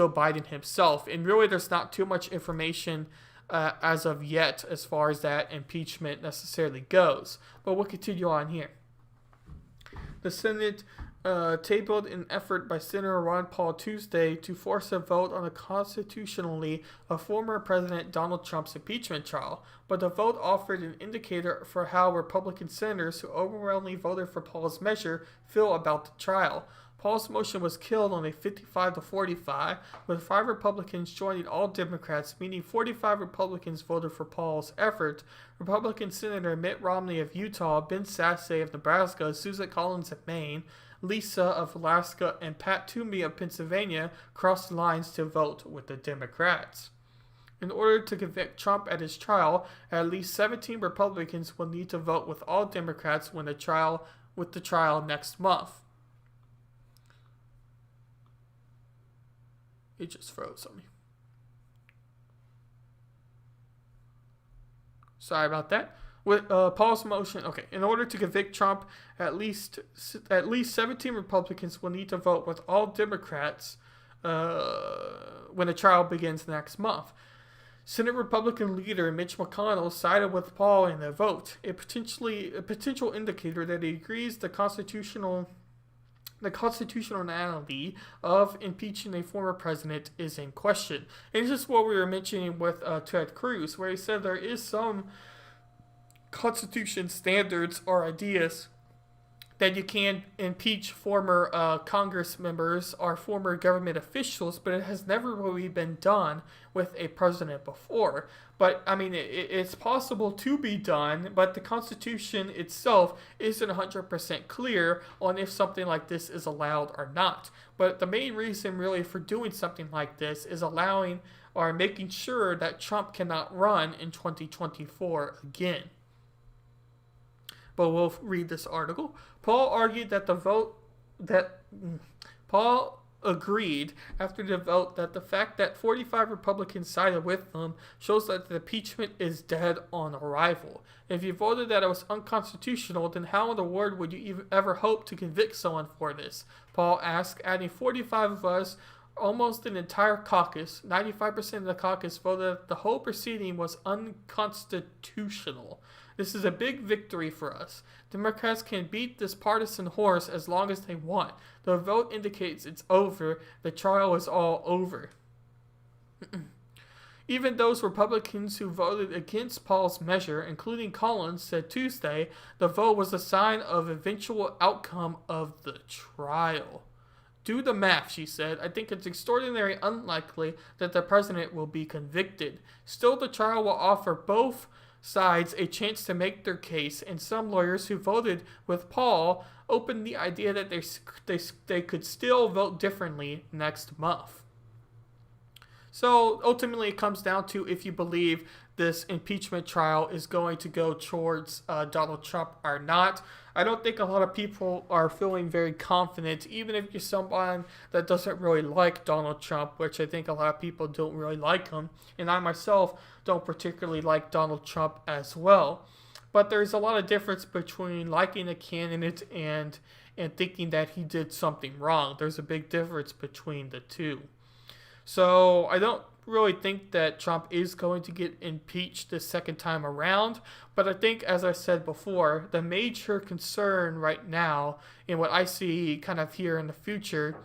Biden himself. And really, there's not too much information as of yet as far as that impeachment necessarily goes. But we'll continue on here. The Senate tabled an effort by Senator Ron Paul Tuesday to force a vote on the constitutionally of former President Donald Trump's impeachment trial, but the vote offered an indicator for how Republican senators who overwhelmingly voted for Paul's measure feel about the trial. Paul's motion was killed on a 55-45, with 5 Republicans joining all Democrats, meaning 45 Republicans voted for Paul's effort. Republican Senator Mitt Romney of Utah, Ben Sasse of Nebraska, Susan Collins of Maine, Lisa of Alaska, and Pat Toomey of Pennsylvania crossed lines to vote with the Democrats. In order to convict Trump at his trial, at least 17 Republicans will need to vote with all Democrats when the trial next month. It just froze on me. Sorry about that. With Paul's motion, in order to convict Trump, at least 17 Republicans will need to vote with all Democrats when the trial begins next month. Senate Republican leader Mitch McConnell sided with Paul in the vote, a potential indicator that he agrees the constitutionality of impeaching a former president is in question. And this is what we were mentioning with Ted Cruz, where he said there is some Constitution standards or ideas that you can impeach former Congress members or former government officials, but it has never really been done with a president before. But, it's possible to be done, but the Constitution itself isn't 100% clear on if something like this is allowed or not. But the main reason really for doing something like this is allowing or making sure that Trump cannot run in 2024 again. But we'll read this article. Paul argued Paul agreed after the vote that the fact that 45 Republicans sided with them shows that the impeachment is dead on arrival. If you voted that it was unconstitutional, then how in the world would you ever hope to convict someone for this? Paul asked, adding 45 of us, almost an entire caucus, 95% of the caucus voted that the whole proceeding was unconstitutional. This is a big victory for us. Democrats can beat this partisan horse as long as they want. The vote indicates it's over. The trial is all over. Even those Republicans who voted against Paul's measure, including Collins, said Tuesday the vote was a sign of eventual outcome of the trial. Do the math, she said. I think it's extraordinarily unlikely that the president will be convicted. Still, the trial will offer both sides a chance to make their case, and some lawyers who voted with Paul opened the idea that they could still vote differently next month. So ultimately it comes down to if you believe this impeachment trial is going to go towards Donald Trump or not. I don't think a lot of people are feeling very confident, even if you're someone that doesn't really like Donald Trump, which I think a lot of people don't really like him, and I myself don't particularly like Donald Trump as well. But there's a lot of difference between liking a candidate and thinking that he did something wrong. There's a big difference between the two. So I don't really think that Trump is going to get impeached the second time around, but I think, as I said before, the major concern right now, and what I see kind of here in the future,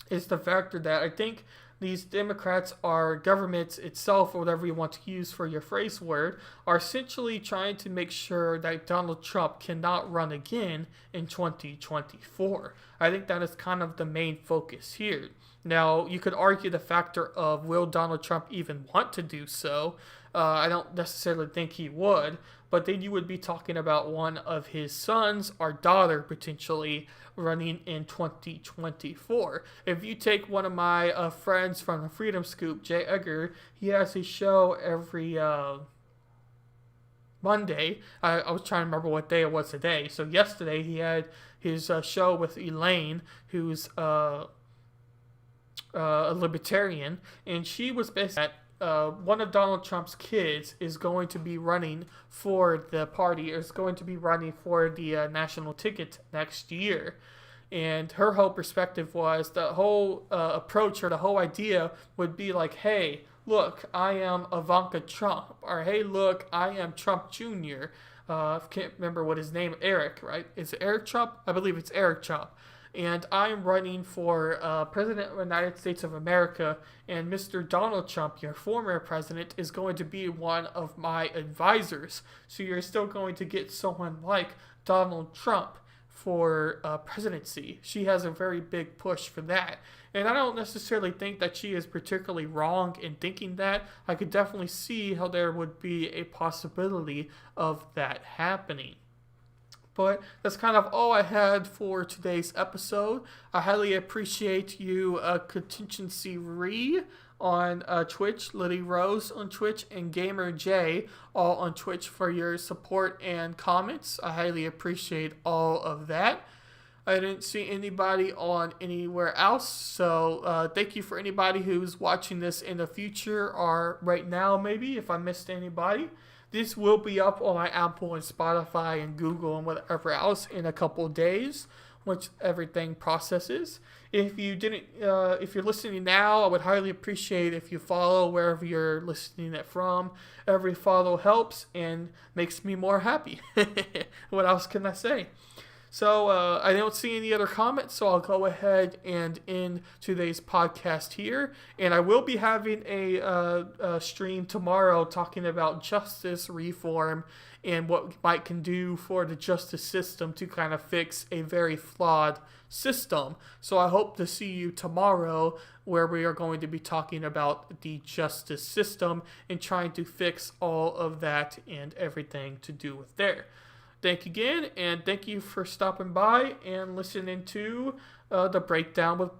is the factor that I think these Democrats, our government itself, or whatever you want to use for your phrase word, are essentially trying to make sure that Donald Trump cannot run again in 2024. I think that is kind of the main focus here. Now, you could argue the factor of, will Donald Trump even want to do so? I don't necessarily think he would, but then you would be talking about one of his sons or daughter potentially running in 2024. If you take one of my friends from the Freedom Scoop, Jay Egger, he has a show every Monday. I was trying to remember what day it was today. So yesterday he had his show with Elaine, who's a libertarian, and she was basically one of Donald Trump's kids is going to be running for the party, is going to be running for the national ticket next year. And her whole perspective was the whole approach, or the whole idea would be like, hey, look, I am Ivanka Trump, or hey, look, I am Trump Jr. I can't remember what his name, Eric, right? Is it Eric Trump? I believe it's Eric Trump. And I'm running for President of the United States of America, and Mr. Donald Trump, your former president, is going to be one of my advisors. So you're still going to get someone like Donald Trump for presidency. She has a very big push for that. And I don't necessarily think that she is particularly wrong in thinking that. I could definitely see how there would be a possibility of that happening. But that's kind of all I had for today's episode. I highly appreciate you, Contingency Ree on Twitch, Liddy Rose on Twitch, and Gamer J all on Twitch for your support and comments. I highly appreciate all of that. I didn't see anybody on anywhere else, so thank you for anybody who's watching this in the future or right now, maybe, if I missed anybody. This will be up on my Apple and Spotify and Google and whatever else in a couple days, once everything processes. If you didn't, if you're listening now, I would highly appreciate if you follow wherever you're listening it from. Every follow helps and makes me more happy. What else can I say? So I don't see any other comments, so I'll go ahead and end today's podcast here. And I will be having a stream tomorrow talking about justice reform and what Mike can do for the justice system to kind of fix a very flawed system. So I hope to see you tomorrow, where we are going to be talking about the justice system and trying to fix all of that and everything to do with there. Thank you again, and thank you for stopping by and listening to the Breakdown with